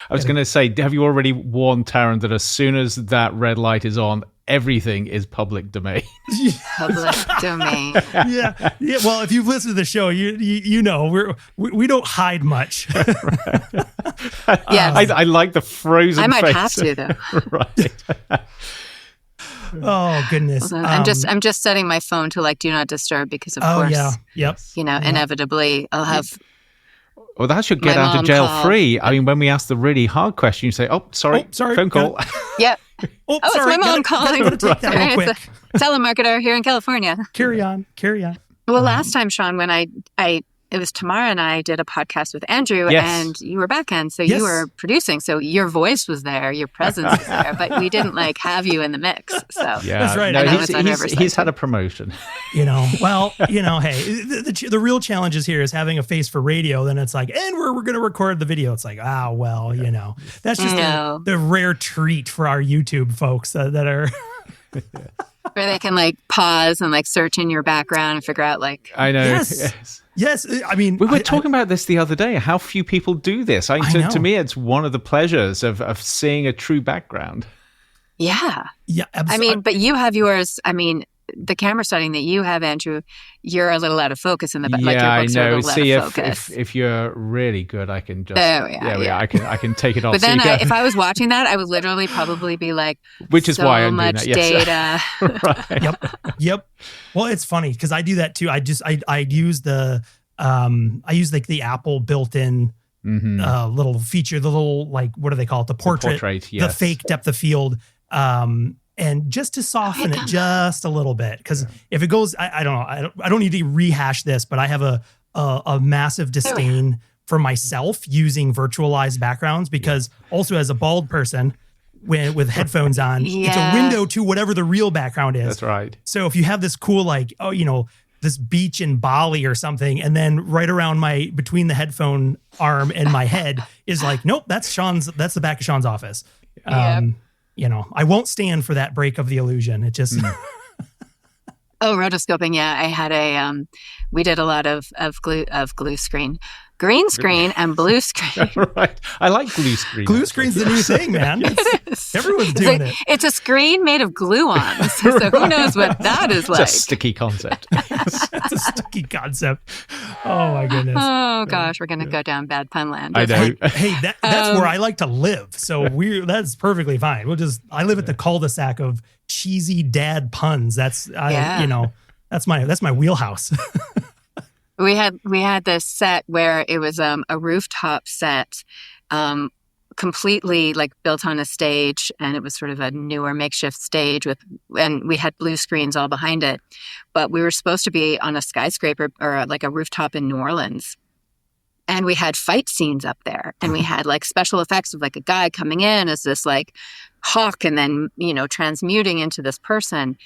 I was going to say, have you already warned Taryn that as soon as that red light is on, everything is public domain? Public domain. Yeah. Well, if you've listened to the show, you know we don't hide much. Yeah, I like the frozen. I might face. have to though. Right. Oh goodness. I'm just setting my phone to do not disturb because of course. Yeah. Yep. Inevitably I'll have. Well, that should get out of jail free. I mean, when we ask the really hard question, you say, "Oh, sorry, phone call." Yep. Oh, sorry, it's my mom calling. Gotta take that real quick. Telemarketer here in California. Carry on. Well, last time, Sean, when it was Tamara and I did a podcast with Andrew, and you were back end, so you were producing, so your voice was there, your presence was there, but we didn't have you in the mix. So that's right. No, he's had a promotion. Hey, the real challenge is here is having a face for radio. Then it's and we're going to record the video. It's that's just the rare treat for our YouTube folks that are. Where they can pause and search in your background and figure out I know. Yes. I mean, we were talking about this the other day. How few people do this. To me, it's one of the pleasures of seeing a true background. Yeah. Yeah. Absolutely. I mean, but you have yours. I mean, the camera setting that you have, Andrew, you're a little out of focus in the back. Yeah, your books I know. Are a little See, out of focus. if you're really good, I can just. I can take it off. But then, if I was watching that, I would literally probably be which is why I'm doing much that. Yes. data. Right. Yep. Well, it's funny because I do that too. I use the the Apple built-in little feature, the little what do they call it? The portrait, the fake depth of field. And just to soften it just a little bit, because if it goes, I don't know, I don't need to rehash this, but I have a massive disdain for myself using virtualized backgrounds, because also as a bald person with headphones on, it's a window to whatever the real background is. That's right. So if you have this cool this beach in Bali or something, and then right around between the headphone arm and my head is nope, that's the back of Sean's office. I won't stand for that break of the illusion. It just. Oh, rotoscoping. Yeah. I had we did a lot of glue screen, green screen and blue screen. Right. I like glue screen. Glue screen's the new thing, man. It is. Everyone's doing it. It's a screen made of glue-ons. So who knows what that is like. It's a sticky concept. It's a sticky concept. Oh my goodness. Oh gosh, we're going to go down bad pun land. I know. Hey, that's where I like to live. So that's perfectly fine. I live at the cul-de-sac of cheesy dad puns. That's my wheelhouse. We had this set where it was a rooftop set, completely built on a stage, and it was sort of a newer makeshift stage and we had blue screens all behind it, but we were supposed to be on a skyscraper or a rooftop in New Orleans. And we had fight scenes up there, and we had special effects of a guy coming in as this hawk and then, transmuting into this person.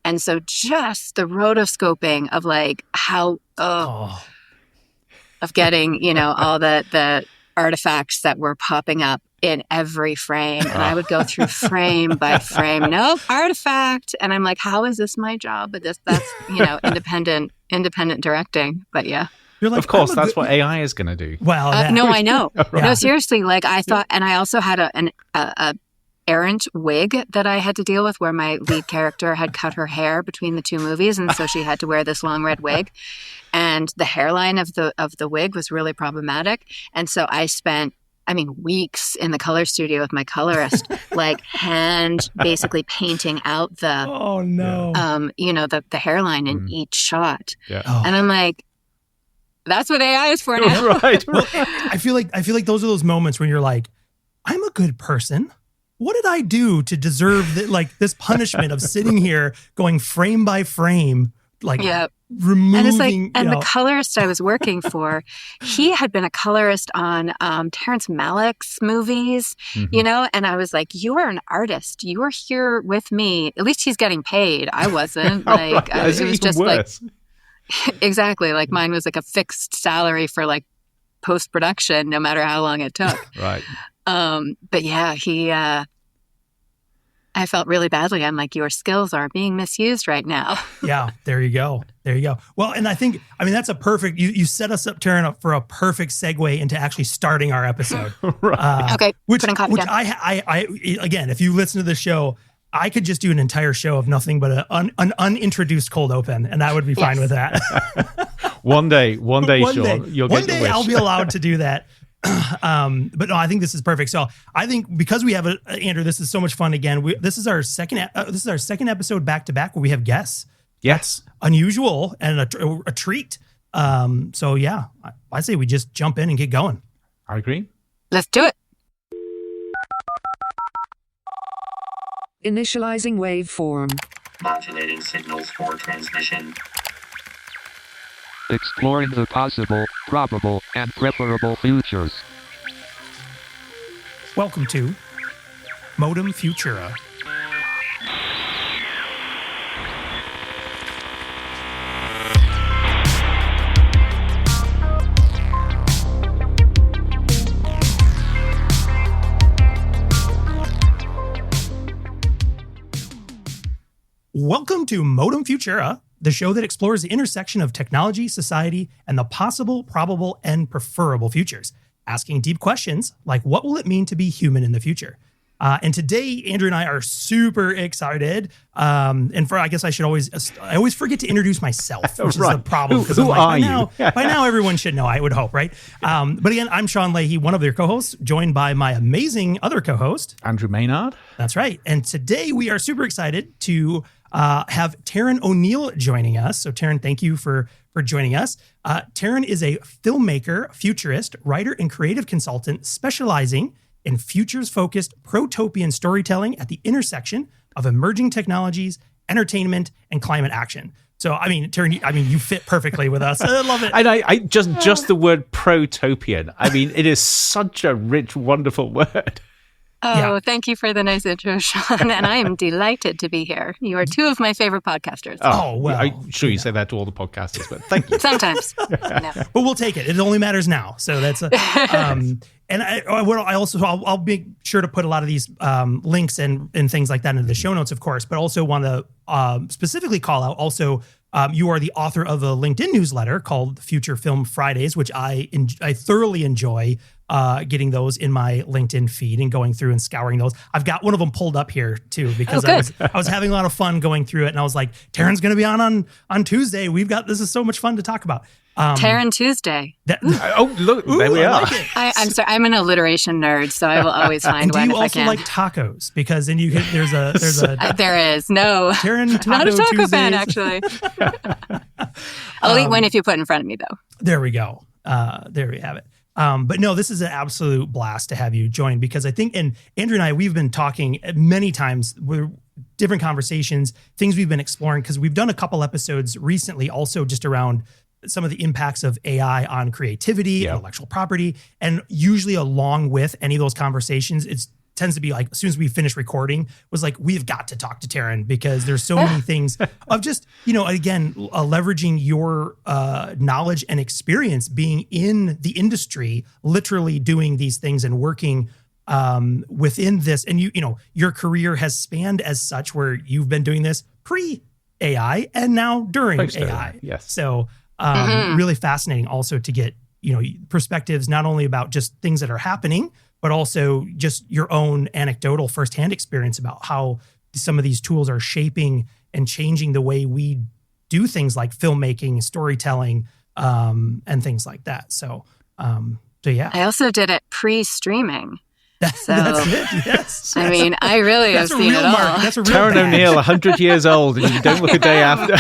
And so just the rotoscoping of how, of getting, all the artifacts that were popping up in every frame. And I would go through frame by frame. Nope, artifact. And I'm how is this my job? But that's, independent directing. But yeah. You're of course, that's what AI is going to do. Well, no, I know. Right. No, seriously. I thought, and I also had an errant wig that I had to deal with, where my lead character had cut her hair between the two movies, and so she had to wear this long red wig, and the hairline of the wig was really problematic, and so I spent weeks in the color studio with my colorist, hand basically painting out the the hairline in each shot, and I'm that's what AI is for now. Right. Well, I feel like those are those moments when you're I'm a good person. What did I do to deserve this punishment of sitting here going frame by frame, removing? And the colorist I was working for, he had been a colorist on Terrence Malick's movies, and I was you are an artist. You are here with me. At least he's getting paid. I wasn't. It was just worse. Exactly. Mine was a fixed salary for post-production, no matter how long it took. Right. But yeah, he, I felt really badly. I'm like, your skills are being misused right now. Yeah, there you go. Well, and I mean, that's a perfect, you set us up, Taryn, up for a perfect segue into actually starting our episode. Right. Okay, which down. I, again, if you listen to the show, I could just do an entire show of nothing but an unintroduced cold open, and I would be fine with that. One day, Sean, you'll get your wish. I'll be allowed to do that. But no, I think this is perfect. So I think because we have Andrew, this is so much fun. Again, this is our second episode back to back where we have guests. Yes, that's unusual and a treat. So yeah, I say we just jump in and get going. I agree. Let's do it. Initializing waveform. Modulating signals for transmission. Exploring the possible, probable, and preferable futures. Welcome to Modem Futura. Welcome to Modem Futura, the show that explores the intersection of technology, society, and the possible, probable, and preferable futures, asking deep questions like what will it mean to be human in the future? And today, Andrew and I are super excited. And I guess I always forget to introduce myself, which is the problem. Who are you? By now, everyone should know, I would hope, right? But again, I'm Sean Leahy, one of their co-hosts, joined by my amazing other co-host, Andrew Maynard. That's right. And today we are super excited to have Taryn O'Neill joining us. So Taryn, thank you for joining us. Taryn is a filmmaker, futurist, writer, and creative consultant specializing in futures-focused protopian storytelling at the intersection of emerging technologies, entertainment, and climate action. So, I mean, Taryn, you fit perfectly with us. I love it. And I just the word protopian. I mean, it is such a rich, wonderful word. Oh, Thank you for the nice intro, Sean. And I am delighted to be here. You are two of my favorite podcasters. Oh well. I'm sure you say that to all the podcasters, but thank you. Sometimes. No. But we'll take it. It only matters now. So that's and I'll be sure to put a lot of these links and things like that into the show notes, of course, but also want to specifically call out also you are the author of a LinkedIn newsletter called Future Film Fridays, which I thoroughly enjoy getting those in my LinkedIn feed and going through and scouring those. I've got one of them pulled up here too, because I was having a lot of fun going through it, and I was like, Taryn's going to be on Tuesday. This is so much fun to talk about. Taryn Tuesday. Look, there we are. I'm sorry, I'm an alliteration nerd, so I will always find one if I can. Do you also like tacos? Because then you can, there's a there is no Taryn Taco not a taco Tuesdays. fan actually. I'll eat one if you put it in front of me though. There we go. There we have it. But no, this is an absolute blast to have you join, because I think, and Andrew and I, we've been talking many times with different conversations, things we've been exploring, because we've done a couple episodes recently also just around some of the impacts of AI on creativity, intellectual property, and usually along with any of those conversations, it tends to be like, as soon as we finish recording, was like, we've got to talk to Taryn, because there's so many things of just, again, leveraging your knowledge and experience being in the industry, literally doing these things and working within this. And your career has spanned as such, where you've been doing this pre-AI and now during AI. Yes. So really fascinating also to get, perspectives, not only about just things that are happening, but also just your own anecdotal firsthand experience about how some of these tools are shaping and changing the way we do things like filmmaking, storytelling, and things like that. So yeah. I also did it pre-streaming. That's it. Yes. I mean, I really have seen it all. That's a real Taryn badge. O'Neill, 100 years old, and you don't look a day after.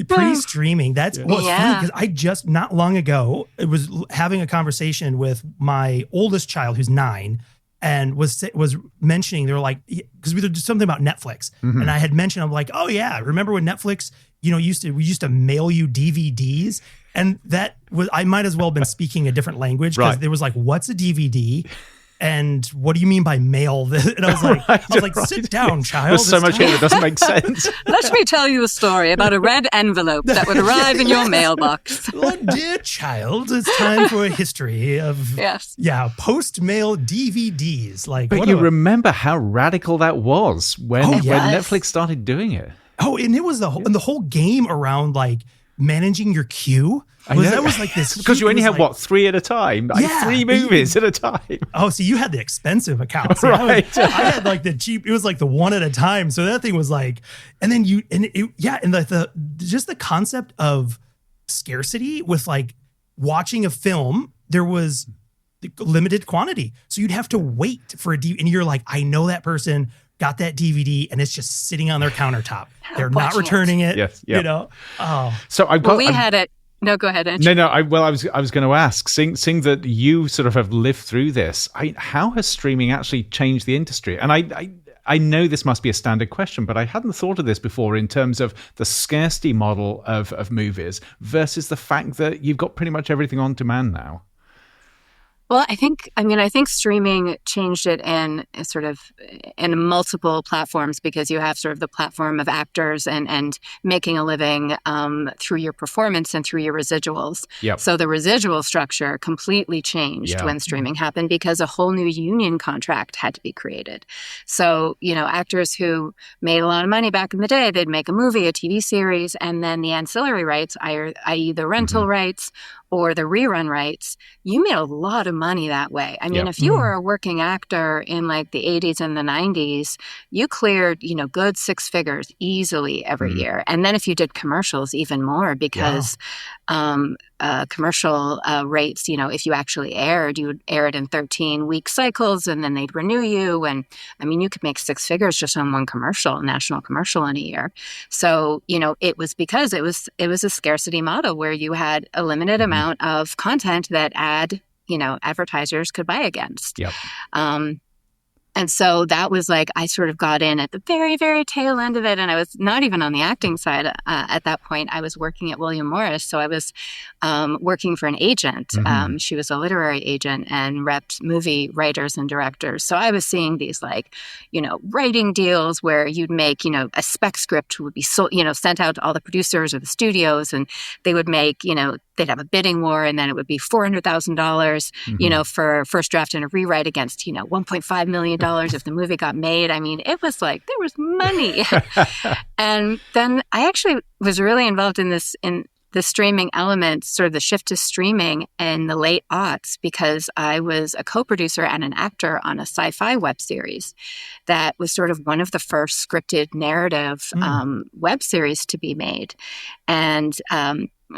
Pre-streaming. That's what's funny, because I just not long ago was having a conversation with my oldest child, who's 9, and was mentioning, they were like, because we did something about Netflix, and I had mentioned, I'm like, oh yeah, remember when Netflix, we used to mail you DVDs, and that was, I might as well have been speaking a different language, because there was like, what's a DVD? And what do you mean by mail? And I was like, sit down, child. There's so much here that doesn't make sense. Let me tell you a story about a red envelope that would arrive in your mailbox. Oh, dear child, it's time for a history of post-mail DVDs. But you remember how radical that was when Netflix started doing it. Oh, and it was the whole game around like managing your queue. That was like this because you only had three at a time, three movies at a time. Oh, so you had the expensive accounts, right? I had like the cheap. It was like the one at a time. So that thing was like, and then the concept of scarcity with like watching a film. There was limited quantity, so you'd have to wait for a DVD, and you're like, I know that person got that DVD and it's just sitting on their countertop. They're not returning it. Yes, you know. Oh, so I've got. We had it. No, go ahead, Andrew. No. I was going to ask, seeing that you sort of have lived through this, how has streaming actually changed the industry? And I know this must be a standard question, but I hadn't thought of this before in terms of the scarcity model of movies versus the fact that you've got pretty much everything on demand now. Well, I think streaming changed it in multiple platforms because you have sort of the platform of actors and making a living through your performance and through your residuals. Yep. So the residual structure completely changed when streaming happened because a whole new union contract had to be created. So, actors who made a lot of money back in the day, they'd make a movie, a TV series, and then the ancillary rights, i.e. the rental rights or the rerun rights, you made a lot of money that way. I mean, if you were a working actor in like the 80s and the 90s, you cleared, good six figures easily every year. And then if you did commercials, even more because commercial rates, if you actually aired, you would air it in 13-week cycles and then they'd renew you. And I mean, you could make six figures just on one national commercial in a year. So, it was because it was a scarcity model where you had a limited amount of content that advertisers could buy against. Yep. And so that was like, I sort of got in at the very, very tail end of it. And I was not even on the acting side at that point. I was working at William Morris. So I was working for an agent. She was a literary agent and repped movie writers and directors. So I was seeing these writing deals where you'd make, a spec script would be sold, sent out to all the producers or the studios and they would make, they'd have a bidding war and then it would be $400,000, for first draft and a rewrite against, $1.5 million if the movie got made. I mean, it was like, there was money. And then I actually was really involved in the streaming element, sort of the shift to streaming in the late aughts, because I was a co-producer and an actor on a sci-fi web series that was sort of one of the first scripted narrative web series to be made. And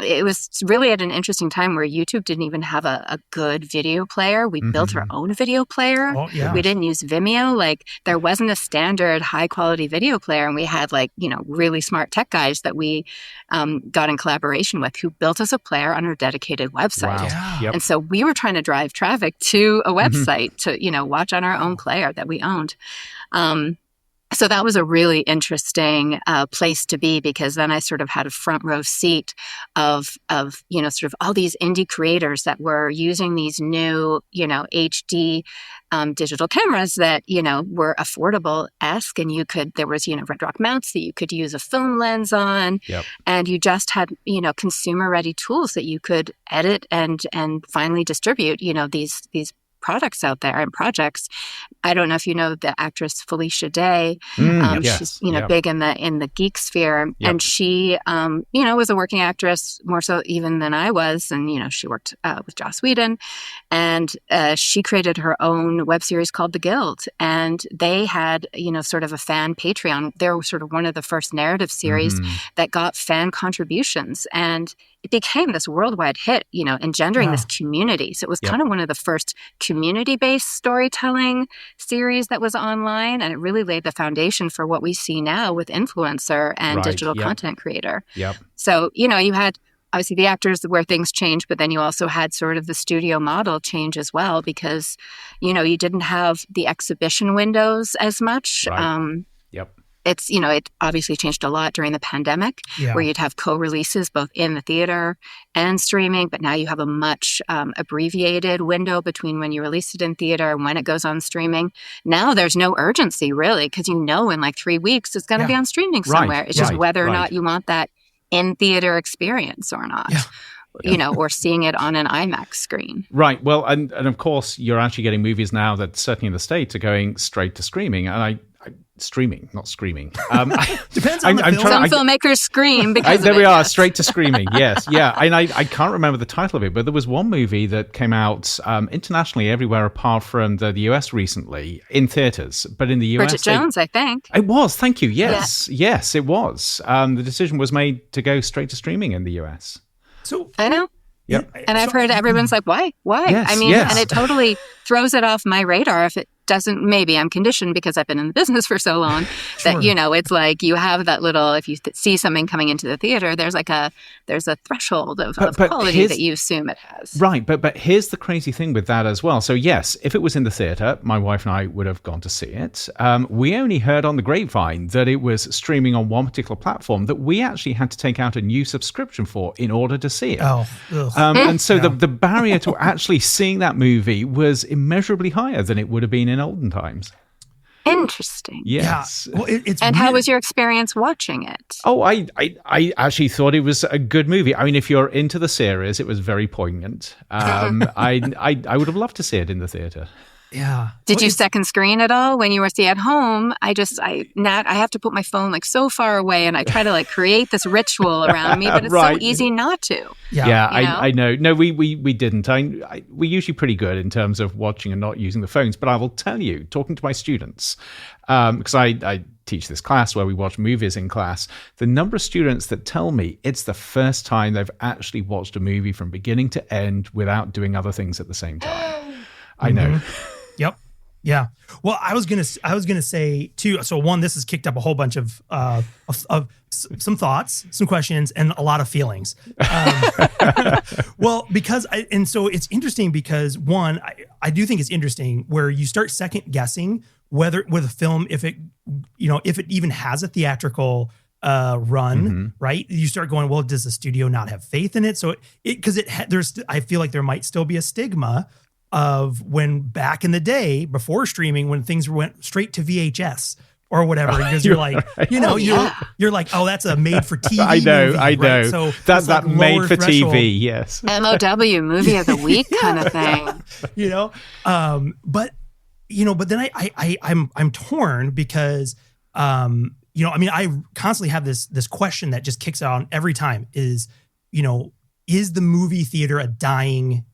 it was really at an interesting time where YouTube didn't even have a good video player. We built our own video player. Oh, yeah. We didn't use Vimeo. Like there wasn't a standard high quality video player. And we had really smart tech guys that we got in collaboration with who built us a player on our dedicated website. Wow. Yeah. Yep. And so we were trying to drive traffic to a website to, watch on our own player that we owned. So that was a really interesting place to be because then I sort of had a front row seat of sort of all these indie creators that were using these new, HD digital cameras that, were affordable-esque and there was, red rock mounts that you could use a film lens on. Yep. And you just had, consumer-ready tools that you could edit and finally distribute, these products out there and projects. I don't know if you know the actress Felicia Day. Yes. She's big in the geek sphere, and she was a working actress more so even than I was, and she worked with Joss Whedon, and she created her own web series called The Guild, and they had sort of a fan Patreon. They were sort of one of the first narrative series that got fan contributions, and it became this worldwide hit, engendering this community. So it was kind of one of the first community-based storytelling series that was online, and it really laid the foundation for what we see now with influencer and digital content creator. Yep. So, you had obviously the actors where things changed, but then you also had sort of the studio model change as well because, you didn't have the exhibition windows as much. Right. Yep. it's, it obviously changed a lot during the pandemic, where you'd have co-releases both in the theater and streaming, but now you have a much abbreviated window between when you release it in theater and when it goes on streaming. Now there's no urgency, really, because in like 3 weeks it's going to be on streaming somewhere. It's just whether or not you want that in-theater experience or not. Or seeing it on an IMAX screen. Right. Well, and of course, you're actually getting movies now that certainly in the States are going straight to streaming. And streaming, not screaming. Depends on the film. Some filmmakers scream because there we are, straight to streaming. Yes, yeah. And I can't remember the title of it, but there was one movie that came out internationally everywhere apart from the US recently in theaters, but in the US, Bridget Jones, I think it was. Thank you. Yes, it was. The decision was made to go straight to streaming in the US. So I know. Yep. And I've heard everyone's like, why? Yes, and it totally throws it off my radar if it doesn't. Maybe I'm conditioned because I've been in the business for so long that, it's like you have that little, if you see something coming into the theater, there's a threshold of quality that you assume it has. Right. But here's the crazy thing with that as well. So yes, if it was in the theater, my wife and I would have gone to see it. We only heard on the grapevine that it was streaming on one particular platform that we actually had to take out a new subscription for in order to see it. And so the barrier to actually seeing that movie was immeasurably higher than it would have been in olden times. Interesting. Yes. Yeah. Well, it's and weird. How was your experience watching it? Oh, I actually thought it was a good movie. I mean, if you're into the series, it was very poignant. I would have loved to see it in the theater. Yeah. Did you second screen at all when you were at home? I have to put my phone like so far away, and I try to like create this ritual around me, but it's so easy not to. Yeah, I know. No, we didn't. We're usually pretty good in terms of watching and not using the phones. But I will tell you, talking to my students, because I teach this class where we watch movies in class, the number of students that tell me it's the first time they've actually watched a movie from beginning to end without doing other things at the same time. I know. Yep. Yeah. Well, I was gonna say too. So one, this has kicked up a whole bunch of some thoughts, some questions, and a lot of feelings. Well, so it's interesting because one, I do think it's interesting where you start second guessing whether with a film if it even has a theatrical run, right? You start going, well, does the studio not have faith in it? So I feel like there might still be a stigma of when back in the day before streaming, when things went straight to VHS or whatever, because you're like, you're like, oh, that's a made for TV. I know. Right? So that like made for threshold. TV, yes. MOW movie of the week kind of thing. But then I'm torn because I constantly have this question that just kicks out every time is the movie theater a dying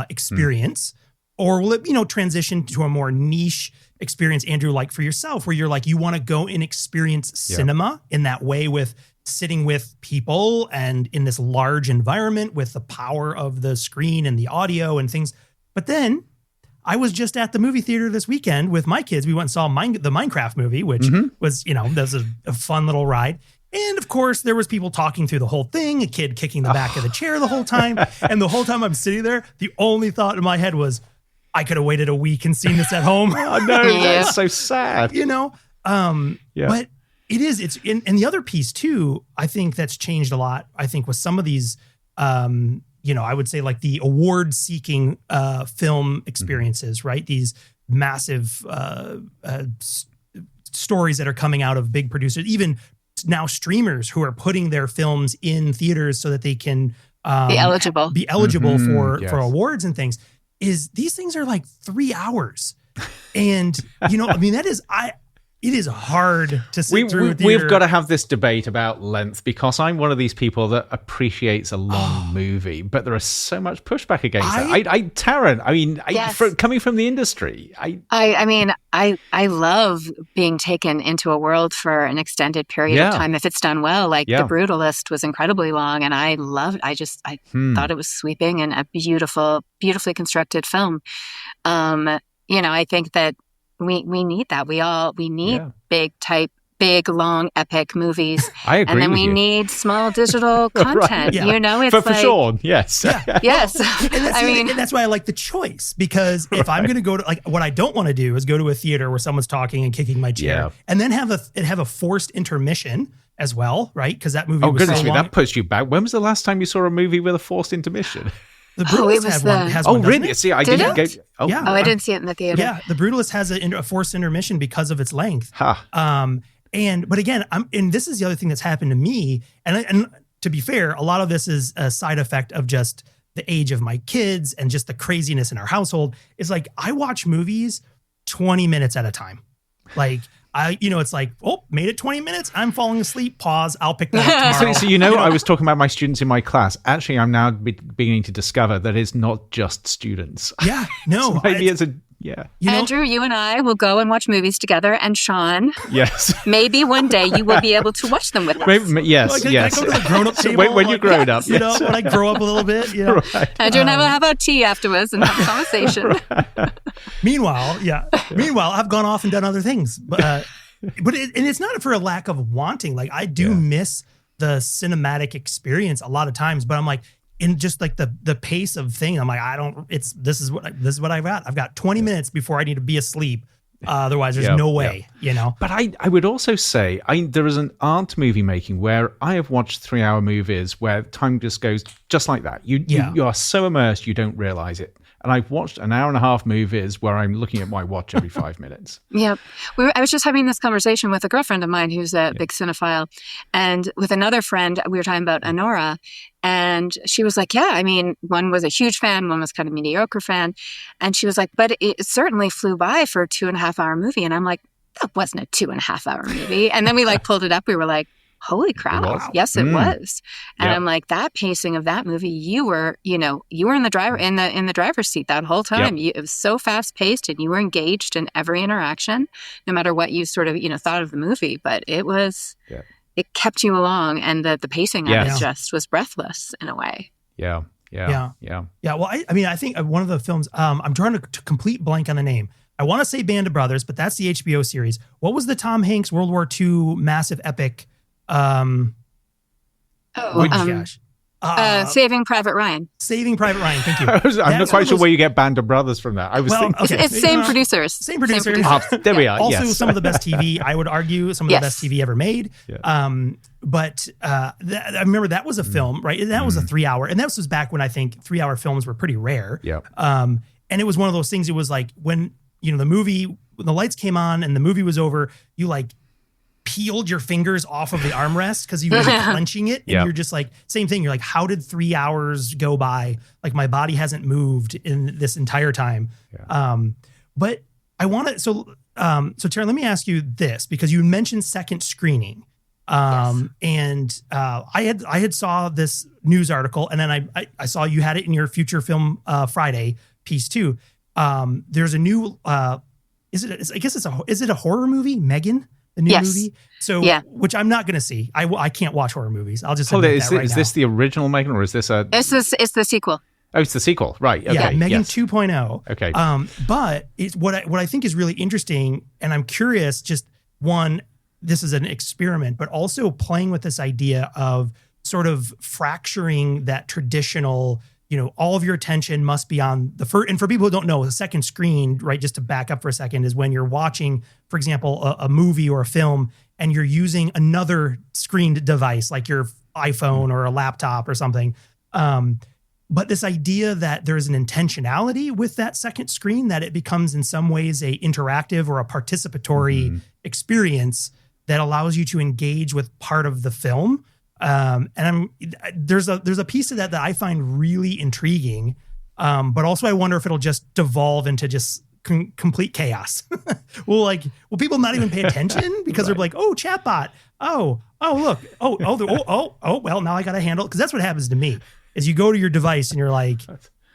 experience? Or will it, transition to a more niche experience, Andrew, like for yourself, where you're like, you want to go and experience cinema in that way with sitting with people and in this large environment with the power of the screen and the audio and things. But then I was just at the movie theater this weekend with my kids. We went and saw the Minecraft movie, which was, that was a fun little ride. And of course, there was people talking through the whole thing, a kid kicking the back of the chair the whole time. And the whole time I'm sitting there, the only thought in my head was, I could have waited a week and seen this at home. Oh, no, that's so sad. But and the other piece too, I think that's changed a lot. I think with some of these, I would say like the award seeking film experiences, right? These massive stories that are coming out of big producers, even now streamers who are putting their films in theaters so that they can be eligible for awards and things. These things are like 3 hours. And, it is hard to sit through. We've got to have this debate about length because I'm one of these people that appreciates a long movie, but there is so much pushback against that. Taryn, coming from the industry, I love being taken into a world for an extended period of time if it's done well. Like The Brutalist was incredibly long, and I loved. I thought it was sweeping and a beautifully constructed film. I think that we need that. We need big type big, long, epic movies. I agree. And then with we you. need small digital content. yeah. You know, it's for sure. Yes. Yeah. Yes. And that's why I like the choice, because if I'm going to go to, like, what I don't want to do is go to a theater where someone's talking and kicking my chair, and then have a forced intermission as well, right? Because that movie was goodness so me, long. that puts you back. When was the last time you saw a movie with a forced intermission? The Brutalist has one, really? it? See, I Did didn't go. it? Oh, Yeah. I didn't see it in the theater. Yeah, the Brutalist has a forced intermission because of its length. Huh. But again, and this is the other thing that's happened to me. And to be fair, a lot of this is a side effect of just the age of my kids and just the craziness in our household. Is like, I watch movies 20 minutes at a time. Like, it's like, made it 20 minutes. I'm falling asleep. Pause. I'll pick that up tomorrow. So, I was talking about my students in my class. Actually, I'm now beginning to discover that it's not just students. Yeah, no. So maybe it's a, Andrew, you and I will go and watch movies together. And Sean, yes. Maybe one day you will be able to watch them with us. Yes. I go to the grown-up table. When you're grown up. When I grow up a little bit. Right. Andrew and I will have a tea afterwards and have a conversation. Meanwhile, I've gone off and done other things. But it's not for a lack of wanting. Like, I do miss the cinematic experience a lot of times, but I'm like, in just like the pace of thing, I'm like, this is what I've got. I've got 20 minutes before I need to be asleep. Otherwise there's no way, But I would also say, there is an art movie making where I have watched 3-hour movies where time just goes just like that. You are so immersed, you don't realize it. And I've watched an hour and a half movies where I'm looking at my watch every 5 minutes. Yep. I was just having this conversation with a girlfriend of mine who's a big cinephile. And with another friend, we were talking about Honora. And she was like, one was a huge fan, one was kind of mediocre fan. And she was like, but it certainly flew by for a 2.5-hour movie. And I'm like, that wasn't a 2.5-hour movie. And then we pulled it up. We were like, holy crap. Yes, it was. And I'm like, that pacing of that movie, you were in the driver's seat that whole time. It was so fast paced and you were engaged in every interaction, no matter what you sort of, thought of the movie. But it was, it kept you along, and the pacing of it just was breathless in a way. Yeah. Well, I think one of the films, I'm trying to complete blank on the name. I want to say Band of Brothers, but that's the HBO series. What was the Tom Hanks World War II massive epic? Gosh. Saving Private Ryan. Saving Private Ryan. Thank you. I'm not quite sure where you get Band of Brothers from that. I was thinking. Okay. It's same producers. Same producers. There we are. Also, some of the best TV, I would argue, some of the best TV ever made. Yeah. But I remember that was a film, right? And that was a 3-hour. And that was back when I think 3-hour films were pretty rare. Yeah. And it was one of those things, it was like when, the movie, when the lights came on and the movie was over, you peeled your fingers off of the armrest because you were clenching it. And you're just like, same thing. You're like, how did 3 hours go by? Like, my body hasn't moved in this entire time. Yeah. But I want to, so Taryn, let me ask you this, because you mentioned second screening. And I had saw this news article, and then I saw you had it in your Future Film Friday piece too. There's a new, is it a horror movie, Megan? The new movie? So, which I'm not going to see. I can't watch horror movies. I'll just admit that right now. Is this the original Megan, or is this a... It's the sequel. Oh, it's the sequel. Right. Okay. Yeah, Megan 2.0. Okay. But it's what I think is really interesting, and I'm curious, just one, this is an experiment, but also playing with this idea of sort of fracturing that traditional, all of your attention must be on the first. And for people who don't know, the second screen, right, just to back up for a second, is when you're watching, for example, a movie or a film, and you're using another screened device like your iPhone or a laptop or something. But this idea that there's an intentionality with that second screen, that it becomes in some ways a interactive or a participatory experience that allows you to engage with part of the film. And there's a piece of that I find really intriguing. But also I wonder if it'll just devolve into just complete chaos. Will people not even pay attention because they're like, oh, chatbot. Oh, look. Well, now I got to handle it. Cause that's what happens to me is you go to your device and you're like,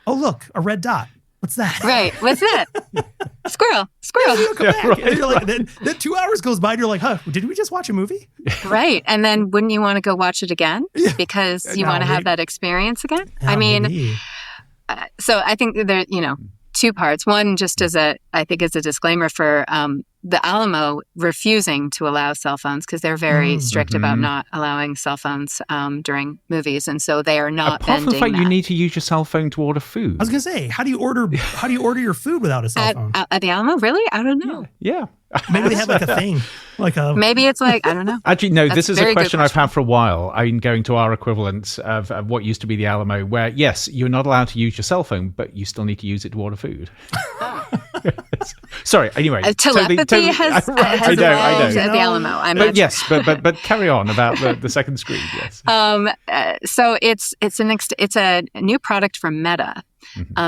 oh, look, a red dot. What's that? Right. What's that? Squirrel. Come back. And you're like, then 2 hours goes by and you're like, did we just watch a movie? Right. And then wouldn't you want to go watch it again because you want to have that experience again? So I think there, two parts. One, just as a disclaimer for the Alamo refusing to allow cell phones because they're very strict about not allowing cell phones during movies, and so they are not. Apart from the fact you need to use your cell phone to order food. I was gonna say, how do you order your food without a cell phone? At the Alamo? Really? I don't know. Yeah. Maybe they have like a thing, Maybe it's like, I don't know. Actually, no. That's this is a very a question good I've had for a while. I'm going to our equivalent of what used to be the Alamo, where yes, you're not allowed to use your cell phone, but you still need to use it to order food. Sorry. Anyway, telepathy has evolved at the Alamo. But carry on about the second screen. Yes. So it's a new product from Meta.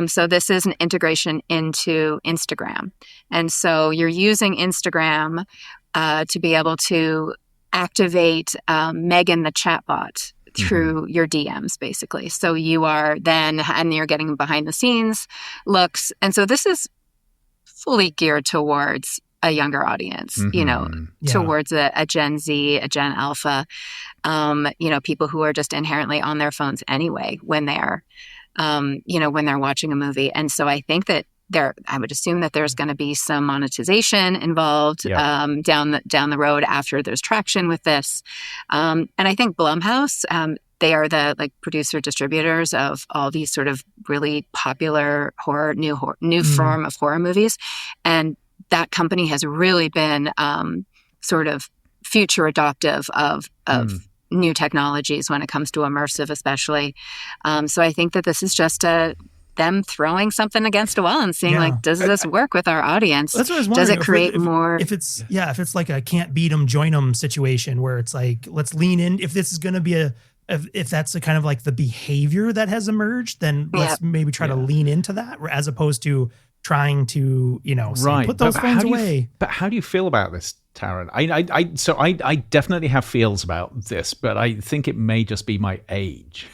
So this is an integration into Instagram, and so you're using Instagram to be able to activate Megan the chatbot through your DMs, basically. So you are and you're getting behind the scenes looks, and so this is fully geared towards a younger audience, towards a Gen Z, a Gen Alpha, people who are just inherently on their phones anyway when they're when they're watching a movie. And so I think that I would assume that there's going to be some monetization involved down the road after there's traction with this. And I think Blumhouse, they are the producer distributors of all these sort of really popular new form of horror movies. And that company has really been sort of future adoptive of new technologies when it comes to immersive, especially. So I think that this is just them throwing something against a wall and seeing does this work with our audience? That's what I was wondering. Does it create more? If it's like a can't beat 'em, join 'em situation where it's like, let's lean in. If this is going to be if that's a kind of like the behavior that has emerged, then let's maybe try to lean into that as opposed to trying to, say, put those phones away. But how do you feel about this, Taryn? I definitely have feels about this, but I think it may just be my age.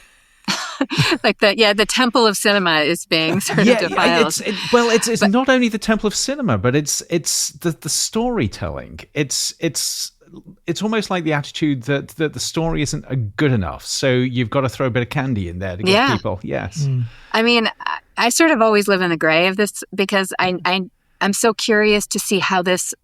The temple of cinema is being sort of defiled. It's not only the temple of cinema, but it's the storytelling. It's almost like the attitude that the story isn't good enough, so you've got to throw a bit of candy in there to get people. Yes. I mean, I sort of always live in the gray of this because I'm so curious to see how this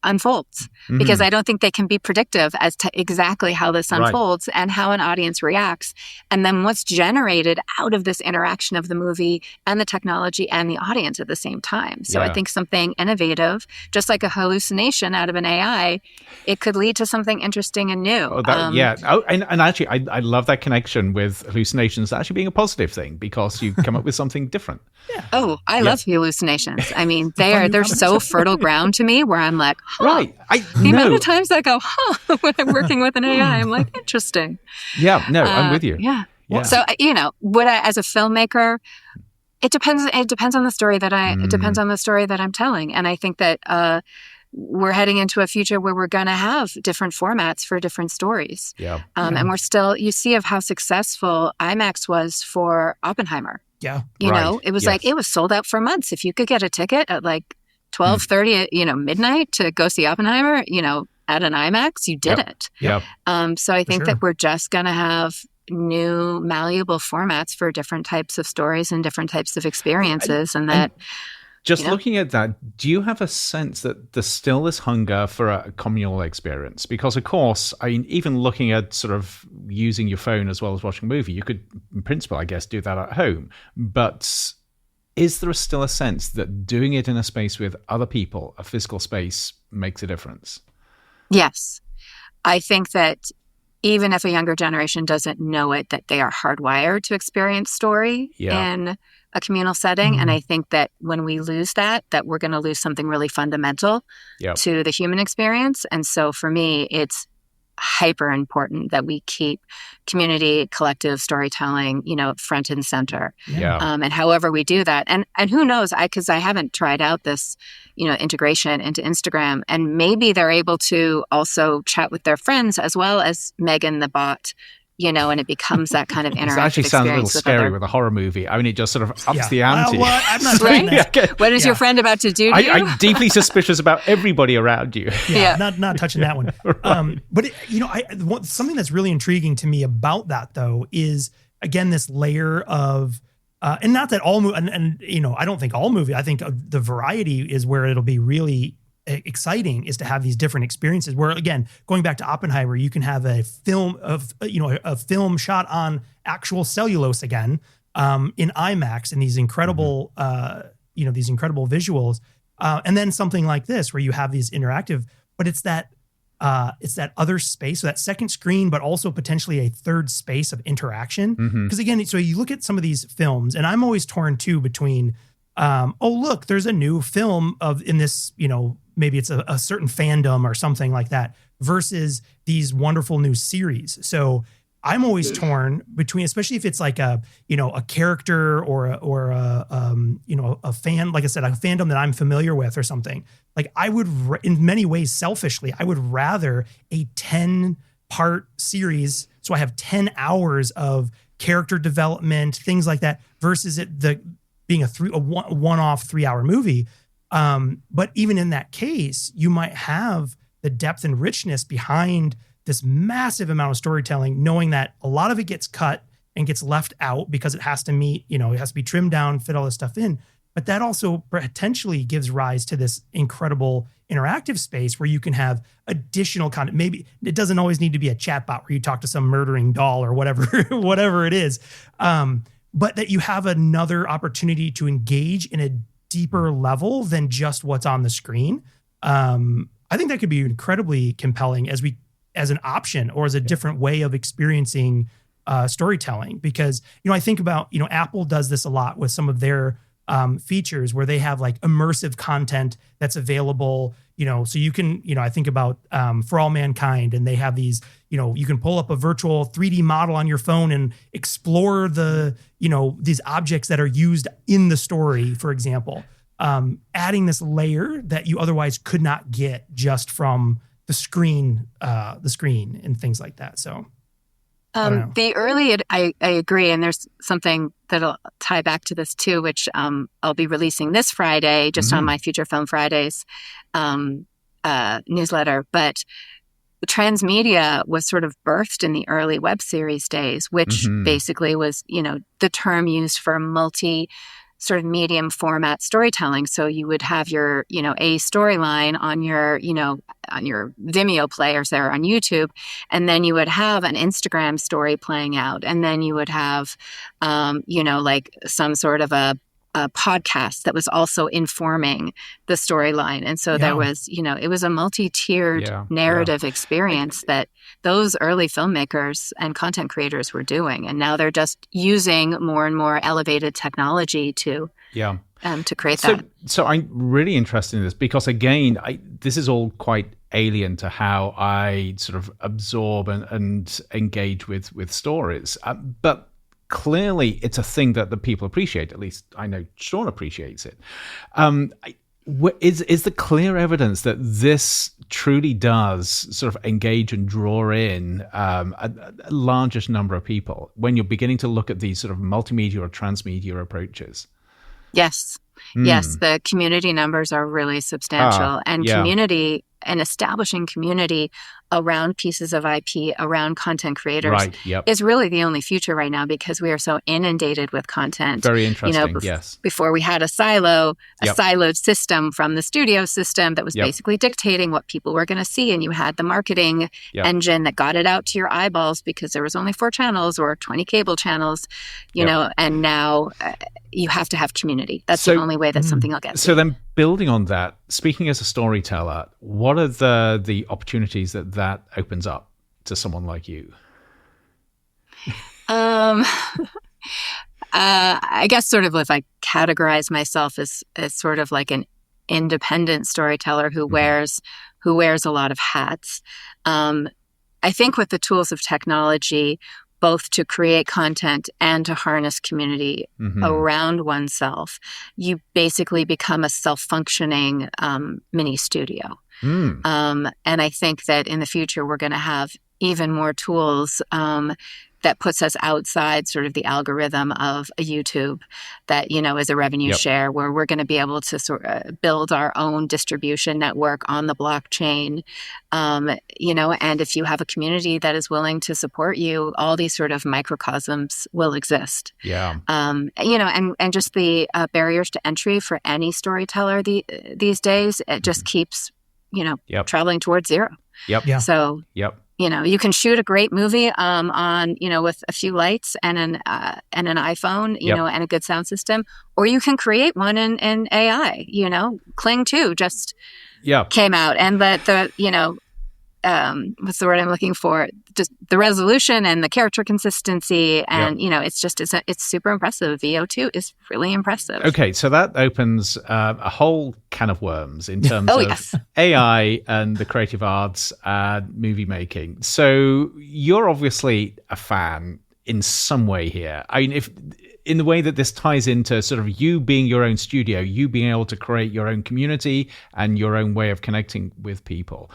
unfolds, because I don't think they can be predictive as to exactly how this unfolds and how an audience reacts, and then what's generated out of this interaction of the movie and the technology and the audience at the same time. So I think something innovative, just like a hallucination out of an AI, it could lead to something interesting and new. And actually, I love that connection with hallucinations actually being a positive thing, because you come up with something different. I love hallucinations. I mean, they're so fertile ground to me, where I'm like, right. The amount of times I go, when I'm working with an AI, I'm like, interesting. Yeah, no, I'm with you. Yeah. So, as a filmmaker, it depends on the story that it depends on the story that I'm telling. And I think that we're heading into a future where we're going to have different formats for different stories. Yeah. And we're still, you see of how successful IMAX was for Oppenheimer. Yeah. It was it was sold out for months. If you could get a ticket at 12:30 at midnight to go see Oppenheimer, at an IMAX, you did it. Yeah. So I think that we're just going to have new malleable formats for different types of stories and different types of experiences, looking at that, do you have a sense that there's still this hunger for a communal experience? Because, of course, even looking at sort of using your phone as well as watching a movie, you could, in principle, I guess, do that at home. But is there still a sense that doing it in a space with other people, a physical space, makes a difference? Yes. I think that even if a younger generation doesn't know it, that they are hardwired to experience story in a communal setting. And I think that when we lose that we're going to lose something really fundamental to the human experience. And so for me, it's hyper important that we keep community, collective storytelling, front and center. And however we do that, and who knows, because I haven't tried out this, integration into Instagram, and maybe they're able to also chat with their friends as well as Megan the bot, and it becomes that kind of interactive It actually sounds a little scary with a horror movie. It just sort of ups the ante. I'm not trying that. What is your friend about to do to you? I'm deeply suspicious about everybody around you. Not touching that one. But something that's really intriguing to me about that, though, is, again, this layer of, and not that all movies, I don't think all movies, I think the variety is where it'll be really exciting is to have these different experiences where, again, going back to Oppenheimer, you can have a film of, a film shot on actual cellulose again, in IMAX, and these incredible, these incredible visuals. And then something like this where you have these interactive, but it's that other space, so that second screen, but also potentially a third space of interaction. Because again, so you look at some of these films, and I'm always torn too between, look, there's a new film in this, maybe it's a certain fandom or something like that, versus these wonderful new series. So I'm always torn between, especially if it's like a character or a fan, like I said, a fandom that I'm familiar with or something. Like I would, in many ways, selfishly, I would rather a 10-part series, so I have 10 hours of character development, things like that, versus it being a one-off 3-hour movie. But even in that case, you might have the depth and richness behind this massive amount of storytelling, knowing that a lot of it gets cut and gets left out because it has to meet, it has to be trimmed down, fit all this stuff in. But that also potentially gives rise to this incredible interactive space where you can have additional content. Maybe it doesn't always need to be a chatbot where you talk to some murdering doll or whatever it is. But that you have another opportunity to engage in a deeper level than just what's on the screen. I think that could be incredibly compelling as an option or as a different way of experiencing storytelling. Because, I think about, Apple does this a lot with some of their features where they have like immersive content that's available, so you can, I think about For All Mankind, and they have these, you can pull up a virtual 3D model on your phone and explore these objects that are used in the story, for example, adding this layer that you otherwise could not get just from the screen and things like that. So the early, I agree. And there's something that'll tie back to this too, which I'll be releasing this Friday, just on my Future Film Fridays newsletter. But transmedia was sort of birthed in the early web series days, which basically was, the term used for multi sort of medium format storytelling. So you would have your, a storyline on your, on your Vimeo players there on YouTube, and then you would have an Instagram story playing out, and then you would have, like some sort of a podcast that was also informing the storyline. And so there was, it was a multi-tiered narrative experience that those early filmmakers and content creators were doing. And now they're just using more and more elevated technology to create that. So I'm really interested in this because, again, this is all quite alien to how I sort of absorb and engage with stories. But clearly, it's a thing that the people appreciate. At least I know Sean appreciates it. Is the clear evidence that this truly does sort of engage and draw in a largest number of people when you're beginning to look at these sort of multimedia or transmedia approaches? Yes. Yes, the community numbers are really substantial, and community and establishing community around pieces of IP, around content creators is really the only future right now, because we are so inundated with content. Very interesting, Before we had a siloed system from the studio system that was basically dictating what people were going to see, and you had the marketing engine that got it out to your eyeballs because there was only 4 channels or 20 cable channels, you know, and now you have to have community. That's the only way that something will get. So then, building on that, speaking as a storyteller, what are the opportunities that opens up to someone like you? I guess sort of if I categorize myself as sort of like an independent storyteller who wears a lot of hats. I think with the tools of technology, both to create content and to harness community around oneself, you basically become a self-functioning mini studio. And I think that in the future, we're going to have even more tools that puts us outside sort of the algorithm of a YouTube that, you know, is a revenue share, where we're going to be able to sort of build our own distribution network on the blockchain, you know, and if you have a community that is willing to support you, all these sort of microcosms will exist. You know, and just the barriers to entry for any storyteller these days, it just keeps traveling towards zero. Yep. Yeah. So, you can shoot a great movie on, with a few lights and an iPhone, and a good sound system, or you can create one in AI. Kling 2 just came out, and what's the word I'm looking for? Just the resolution and the character consistency, and it's super impressive. VO2 is really impressive. Okay, so that opens a whole can of worms in terms of AI and the creative arts and movie making. So you're obviously a fan in some way here. I mean, in the way that this ties into sort of you being your own studio, you being able to create your own community and your own way of connecting with people.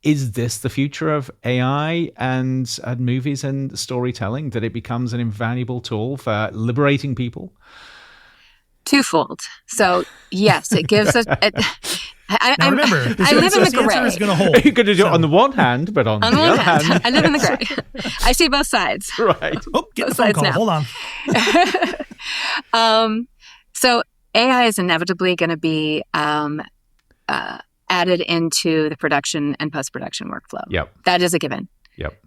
Is this the future of AI and movies and storytelling, that it becomes an invaluable tool for liberating people? Twofold. So yes, it gives us. I remember, I live in the gray. Answer is going to hold. You're going to do it on the one hand, but on the other hand, I live in the gray. I see both sides. Right. Oh, get the phone call. Now. Hold on. So AI is inevitably going to be added into the production and post-production workflow. Yep. That is a given. Yep.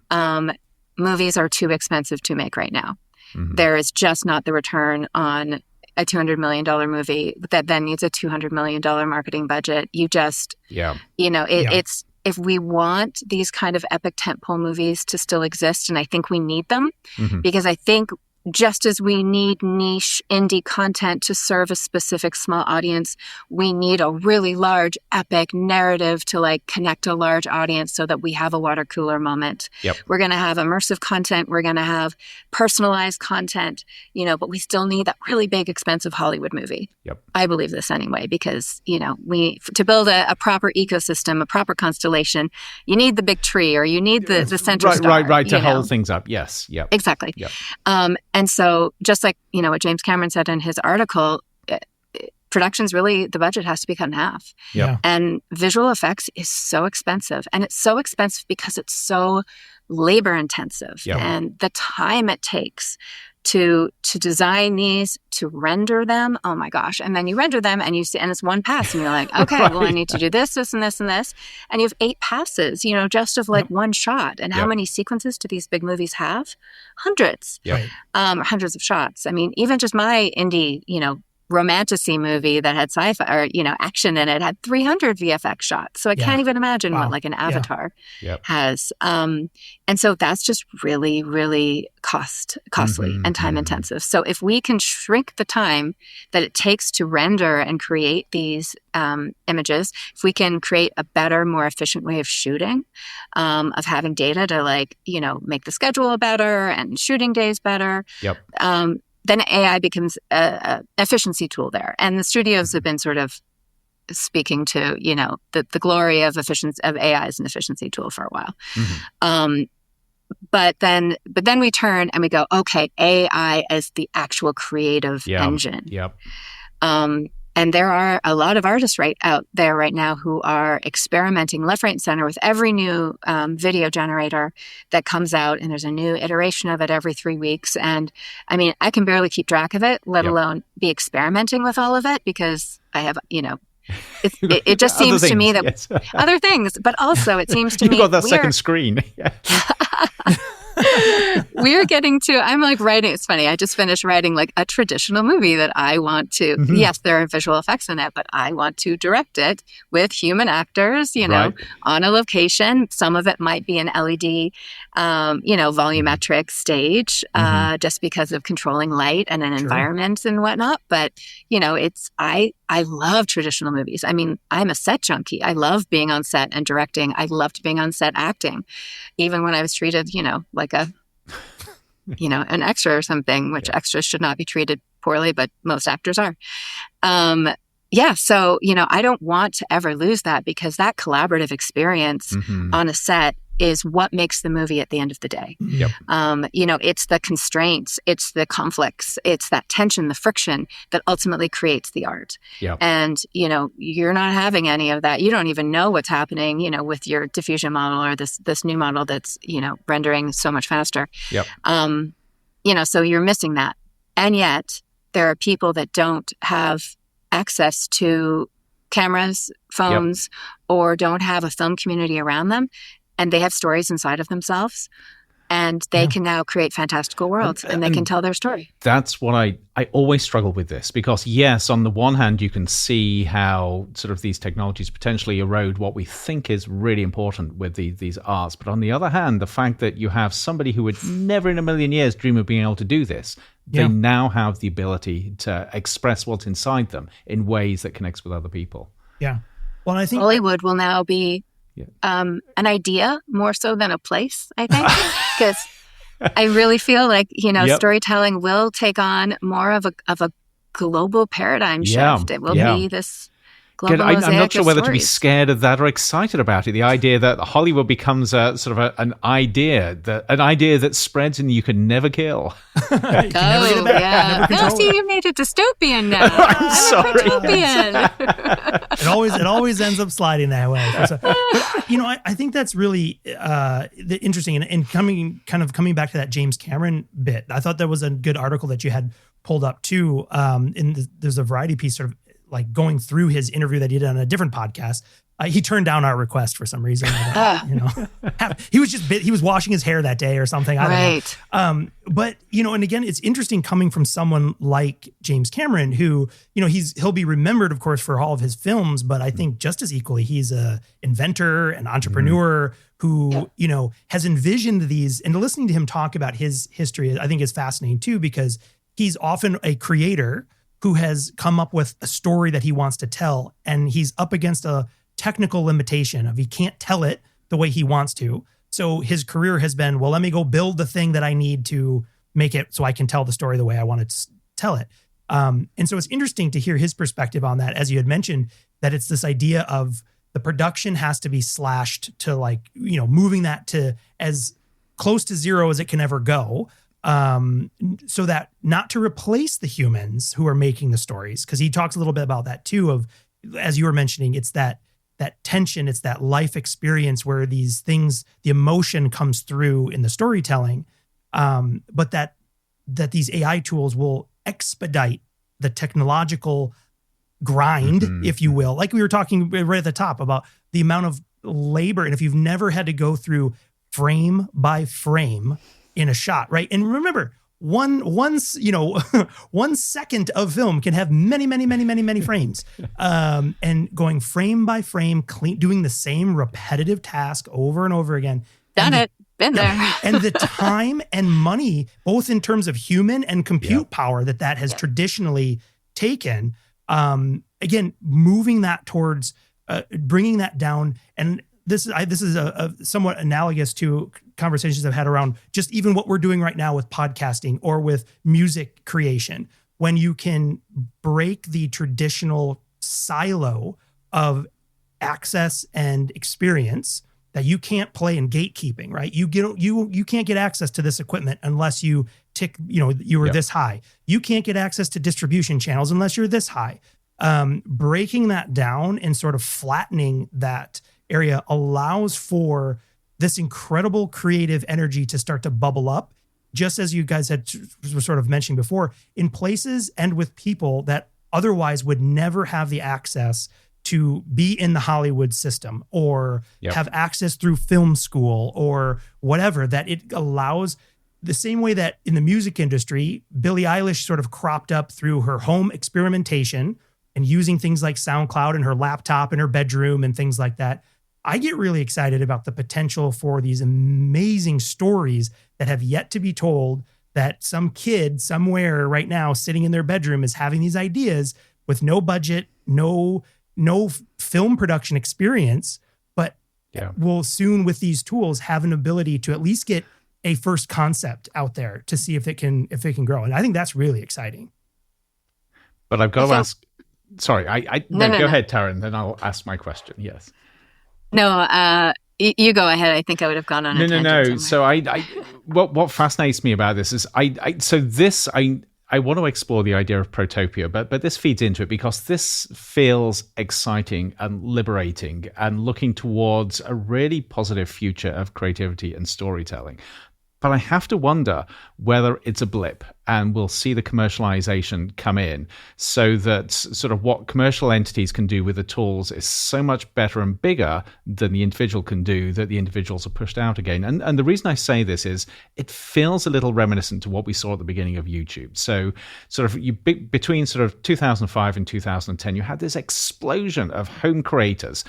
Movies are too expensive to make right now. Mm-hmm. There is just not the return on a $200 million movie that then needs a $200 million marketing budget. It's, if we want these kind of epic tentpole movies to still exist, and I think we need them, because I think just as we need niche indie content to serve a specific small audience, we need a really large epic narrative to connect a large audience so that we have a water cooler moment. Yep. We're going to have immersive content. We're going to have personalized content, but we still need that really big, expensive Hollywood movie. Yep. I believe this anyway, because, to build a proper ecosystem, a proper constellation, you need the big tree, or you need the center star. Right, to hold things up. Yes. Yep. Exactly. Yep. And so just like, what James Cameron said in his article, production's really, the budget has to be cut in half. Yep. And visual effects is so expensive. And it's so expensive because it's so labor intensive. Yep. And the time it takes to design these, to render them, oh my gosh. And then you render them and you see, and it's one pass, and you're like, okay, Right. well, I need to do this, this, and this, and this. And you have 8 passes, just of one shot. And how many sequences do these big movies have? Hundreds. Yep. Hundreds of shots. I mean, even just my indie, romantasy movie that had sci-fi or, action in it had 300 VFX shots. So I can't even imagine what an Avatar has. And so that's just really, really costly and time intensive. So if we can shrink the time that it takes to render and create these images, if we can create a better, more efficient way of shooting, of having data to make the schedule better and shooting days better. Yep. Then AI becomes an efficiency tool there. And the studios have been sort of speaking to, the glory of AI as an efficiency tool for a while. Mm-hmm. But then we turn and we go, okay, AI as the actual creative engine. Yep. And there are a lot of artists out there right now who are experimenting left, right, and center with every new video generator that comes out. And there's a new iteration of it every 3 weeks. And I mean, I can barely keep track of it, let alone be experimenting with all of it, because I have, it just seems to me that other things, but also it seems to me you've got that second screen. We're getting to, I'm writing, it's funny, I just finished writing a traditional movie that I want to, yes, there are visual effects in it, but I want to direct it with human actors, on a location. Some of it might be an LED, volumetric stage, just because of controlling light and an environment and whatnot. But, I love traditional movies. I mean, I'm a set junkie. I love being on set and directing. I loved being on set acting, even when I was treated, like an extra or something, which extras should not be treated poorly, but most actors are. So, I don't want to ever lose that, because that collaborative experience on a set is what makes the movie at the end of the day. Yep. It's the constraints, it's the conflicts, it's that tension, the friction that ultimately creates the art. Yep. And, you're not having any of that. You don't even know what's happening, with your diffusion model or this new model that's, rendering so much faster. Yep. So you're missing that. And yet there are people that don't have access to cameras, phones or don't have a film community around them, and they have stories inside of themselves. And they can now create fantastical worlds, and they can tell their story. That's what I always struggle with this, because yes, on the one hand, you can see how sort of these technologies potentially erode what we think is really important with these arts. But on the other hand, the fact that you have somebody who would never in a million years dream of being able to do this, they now have the ability to express what's inside them in ways that connects with other people. Yeah. Well, I think Hollywood will now be an idea more so than a place, I think, because I really feel like, storytelling will take on more of a global paradigm shift. It will be this global mosaic I'm not sure of whether stories. to be scared of that or excited about it. The idea that Hollywood becomes an idea that spreads and you can never kill. No, see, you made it dystopian now. I'm sorry. Protopian. It always ends up sliding that way. So, but, I think that's really interesting. And coming back to that James Cameron bit, I thought that was a good article that you had pulled up too. There's a variety piece sort of like going through his interview that he did on a different podcast. He turned down our request for some reason. He was washing his hair that day or something. I don't know. But and again, it's interesting coming from someone like James Cameron, who he'll be remembered, of course, for all of his films. But I think just as equally, he's a inventor, an entrepreneur who has envisioned these. And listening to him talk about his history, I think is fascinating too, because he's often a creator who has come up with a story that he wants to tell, and he's up against a technical limitation of he can't tell it the way he wants to. So his career has been, well, let me go build the thing that I need to make it so I can tell the story the way I want to tell it. And so it's interesting to hear his perspective on that, as you had mentioned, that it's this idea of the production has to be slashed to moving that to as close to zero as it can ever go. So that not to replace the humans who are making the stories, because he talks a little bit about that too, of, as you were mentioning, it's that tension, it's that life experience where these things, the emotion comes through in the storytelling, but that these AI tools will expedite the technological grind, if you will. Like we were talking right at the top about the amount of labor, and if you've never had to go through frame by frame in a shot, right? And remember, one second of film can have many frames, and going frame by frame, doing the same repetitive task over and over again. Been there. And the time and money, both in terms of human and compute power that has traditionally taken, again, moving that towards bringing that down. And this is a somewhat analogous to conversations I've had around just even what we're doing right now with podcasting or with music creation, when you can break the traditional silo of access and experience that you can't play in gatekeeping, right? You can't get access to this equipment unless you tick, you were this high. You can't get access to distribution channels unless you're this high. Breaking that down and sort of flattening that area allows for this incredible creative energy to start to bubble up, just as you guys were sort of mentioning before, in places and with people that otherwise would never have the access to be in the Hollywood system or have access through film school or whatever, that it allows. The same way that in the music industry, Billie Eilish sort of cropped up through her home experimentation and using things like SoundCloud and her laptop in her bedroom and things like that. I get really excited about the potential for these amazing stories that have yet to be told, that some kid somewhere right now sitting in their bedroom is having these ideas with no budget, no film production experience, but will soon with these tools have an ability to at least get a first concept out there to see if it can grow. And I think that's really exciting. But I've got to ask, sorry, go ahead, Taryn, then I'll ask my question. Yes. No, you go ahead. I think I would have gone on a tangent somewhere. So what fascinates me about this is I want to explore the idea of Protopia, but this feeds into it because this feels exciting and liberating and looking towards a really positive future of creativity and storytelling. But I have to wonder whether it's a blip and we'll see the commercialization come in, so that sort of what commercial entities can do with the tools is so much better and bigger than the individual can do, that the individuals are pushed out again. And the reason I say this is it feels a little reminiscent to what we saw at the beginning of YouTube. So sort of between sort of 2005 and 2010, you had this explosion of home creators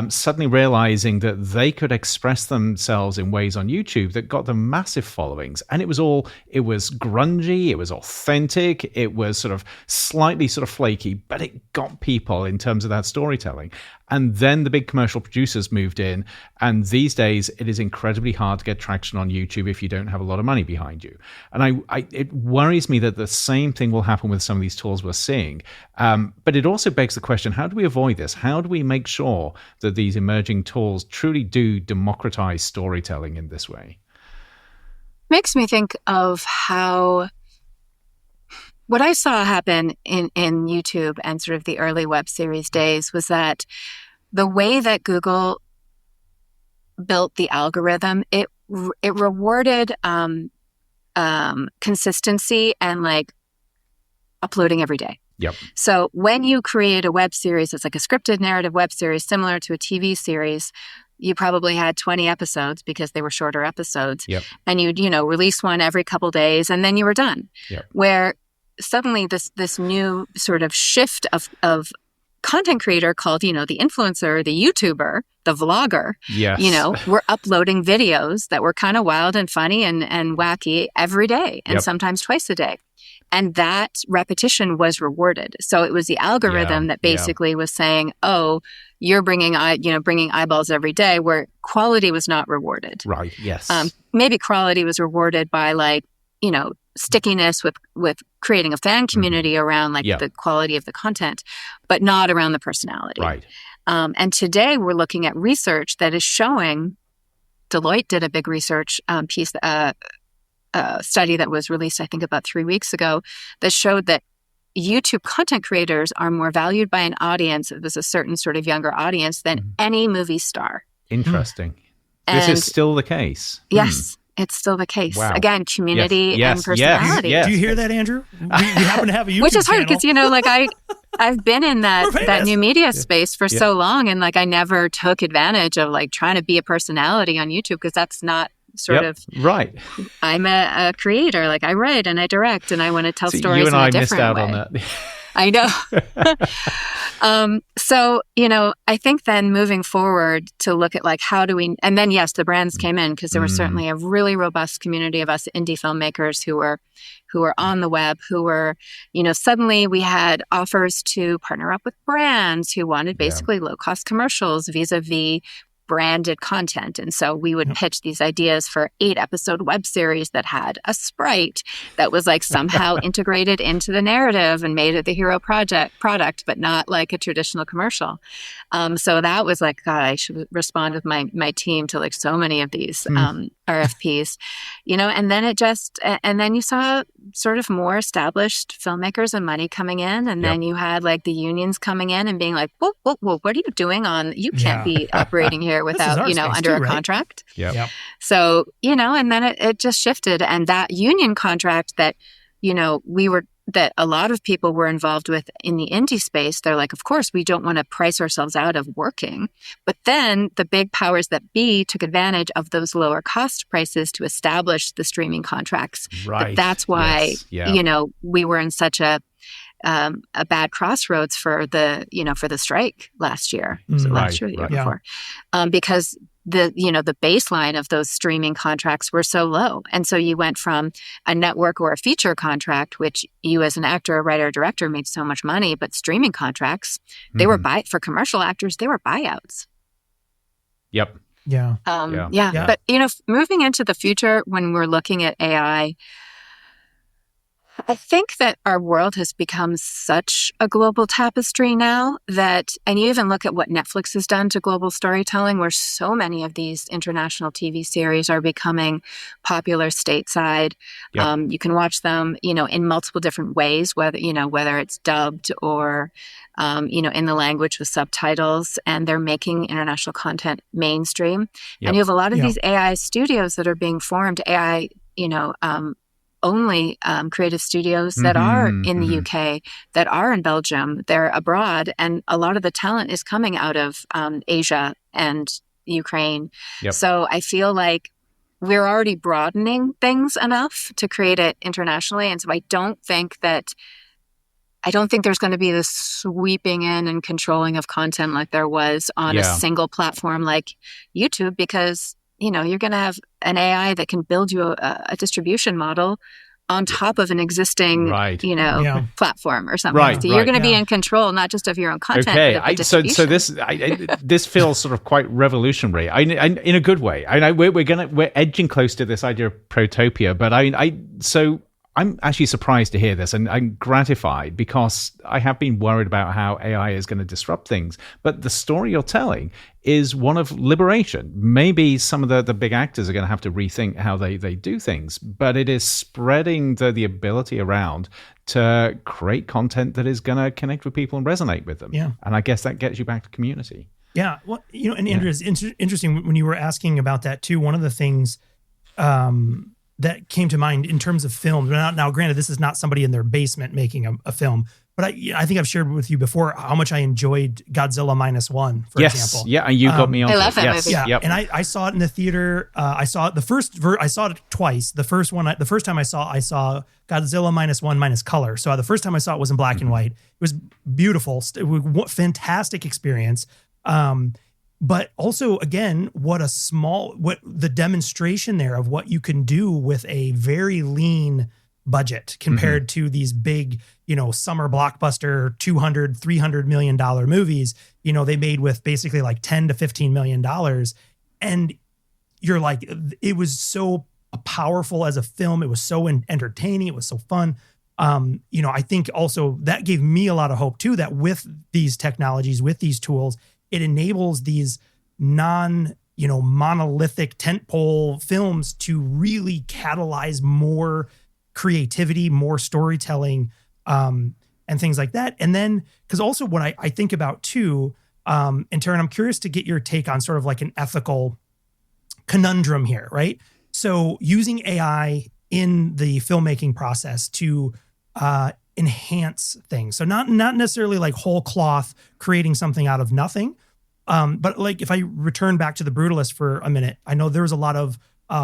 suddenly realizing that they could express themselves in ways on YouTube that got them massive followings. And it was grungy, it was authentic, it was sort of slightly sort of flaky, but it got people in terms of that storytelling. And then the big commercial producers moved in, and these days it is incredibly hard to get traction on YouTube if you don't have a lot of money behind you. And it worries me that the same thing will happen with some of these tools we're seeing. But it also begs the question, how do we avoid this? How do we make sure that these emerging tools truly do democratize storytelling in this way? Makes me think of how what I saw happen in YouTube and sort of the early web series days was that the way that Google built the algorithm, it rewarded consistency and like uploading every day. Yep. So when you create a web series, it's like a scripted narrative web series similar to a TV series. You probably had 20 episodes because they were shorter episodes. Yep. And you'd, release one every couple days and then you were done. Yep. Where suddenly this new sort of shift of content creator called, the influencer, the YouTuber, the vlogger, yes. We're uploading videos that were kind of wild and funny and wacky every day and sometimes twice a day. And that repetition was rewarded. So it was the algorithm that basically was saying, oh, you're bringing eyeballs every day, where quality was not rewarded. Right. Yes. Maybe quality was rewarded by stickiness with creating a fan community around the quality of the content, but not around the personality. Right. And today we're looking at research that is showing, Deloitte did a big research piece, study that was released, I think, about 3 weeks ago, that showed that YouTube content creators are more valued by an audience, it was a certain sort of younger audience, than any movie star. Interesting. This is still the case. Yes, it's still the case. Wow. Again, community and personality. Yes. Do you hear that, Andrew? We happen to have a YouTube Which is hard channel. because, I've been in that new media space for so long, and I never took advantage of trying to be a personality on YouTube, because that's not sort of right. I'm a creator, I write and I direct and I want to tell stories in a different way. You and I missed out on that. I know. So, I think then moving forward to look at how do we, and then yes, the brands came in, because there was certainly a really robust community of us indie filmmakers who were on the web, who were, suddenly we had offers to partner up with brands who wanted basically low-cost commercials vis-a-vis branded content. And so we would pitch these ideas for 8-episode web series that had a sprite that was somehow integrated into the narrative and made it the hero product, but not like a traditional commercial. So that was God, I should respond with my team to so many of these RFPs, and then and then you saw sort of more established filmmakers and money coming in. And then you had the unions coming in and being whoa, what are you doing you can't be operating here without, under a contract. Yep. So, and then it just shifted. And that union contract that, that a lot of people were involved with in the indie space, they're of course, we don't want to price ourselves out of working. But then the big powers that be took advantage of those lower cost prices to establish the streaming contracts. Right. But that's why, we were in such a bad crossroads for the strike last year. So last year, the year before, because the baseline of those streaming contracts were so low. And so you went from a network or a feature contract, which you as an actor, a writer, director made so much money, but streaming contracts, they were for commercial actors, they were buyouts. Yep. Yeah. But, moving into the future, when we're looking at AI, I think that our world has become such a global tapestry now that, and you even look at what Netflix has done to global storytelling, where so many of these international TV series are becoming popular stateside. Yep. You can watch them, in multiple different ways, whether it's dubbed or, in the language with subtitles, and they're making international content mainstream. Yep. And you have a lot of these AI studios that are being formed, AI, only creative studios that are in the UK, that are in Belgium. They're abroad, and a lot of the talent is coming out of Asia and Ukraine. Yep. So I feel like we're already broadening things enough to create it internationally. And so I don't think there's going to be this sweeping in and controlling of content like there was on a single platform like YouTube, because, you're going to have an AI that can build you a distribution model on top of an existing, platform or something. Right, so you're going to be in control, not just of your own content, but of the distribution. So this feels sort of quite revolutionary. In a good way. We're edging close to this idea of protopia, but I'm actually surprised to hear this, and I'm gratified, because I have been worried about how AI is going to disrupt things. But the story you're telling is one of liberation. Maybe some of the big actors are going to have to rethink how they do things, but it is spreading the ability around to create content that is going to connect with people and resonate with them. Yeah. And I guess that gets you back to community. Yeah. Well, and Andrew, it's interesting when you were asking about that too. One of the things that came to mind in terms of films. Now, granted, this is not somebody in their basement making a film, but I think I've shared with you before how much I enjoyed Godzilla -1, for example. Yeah, and you got me on. I love that movie. Yeah, yep. And I saw it in the theater. I saw it I saw it twice. The first time I saw Godzilla -1 color. So the first time I saw it was in black and white. It was beautiful, fantastic experience. But also, again, what the demonstration there of what you can do with a very lean budget compared to these big, summer blockbuster, $200, $300 million movies, they made with basically like $10 to $15 million. And you're like, it was so powerful as a film. It was so entertaining. It was so fun. I think also that gave me a lot of hope too, that with these technologies, with these tools, it enables these monolithic tentpole films to really catalyze more creativity, more storytelling, and things like that. And then, because also what I think about too, and Taryn, I'm curious to get your take on sort of like an ethical conundrum here, right? So using AI in the filmmaking process to enhance things. So not necessarily like whole cloth creating something out of nothing. But like if I return back to The Brutalist for a minute, I know there was a lot of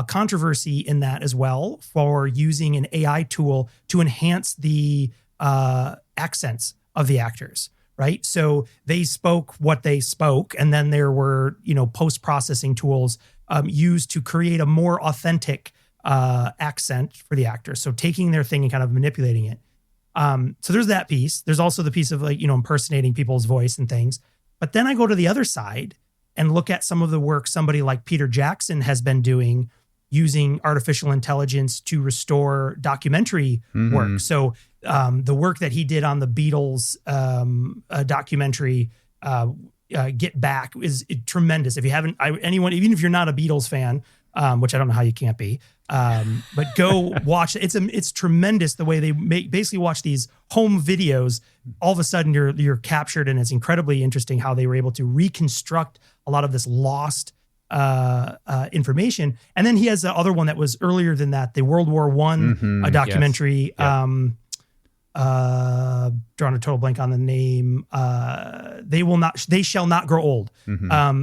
controversy in that as well for using an AI tool to enhance the accents of the actors, right? So they spoke what they spoke, and then there were, post-processing tools used to create a more authentic accent for the actors. So taking their thing and kind of manipulating it. So there's that piece. There's also the piece of like, impersonating people's voice and things. But then I go to the other side and look at some of the work somebody like Peter Jackson has been doing using artificial intelligence to restore documentary work. So the work that he did on the Beatles documentary, Get Back, is tremendous. If you haven't, anyone, even if you're not a Beatles fan, which I don't know how you can't be, but go watch it. It's tremendous the way they basically watch these home videos. All of a sudden you're captured, and it's incredibly interesting how they were able to reconstruct a lot of this lost information. And then he has the other one that was earlier than that, the World War I documentary. Yes. Drawing a total blank on the name. They Shall Not Grow Old,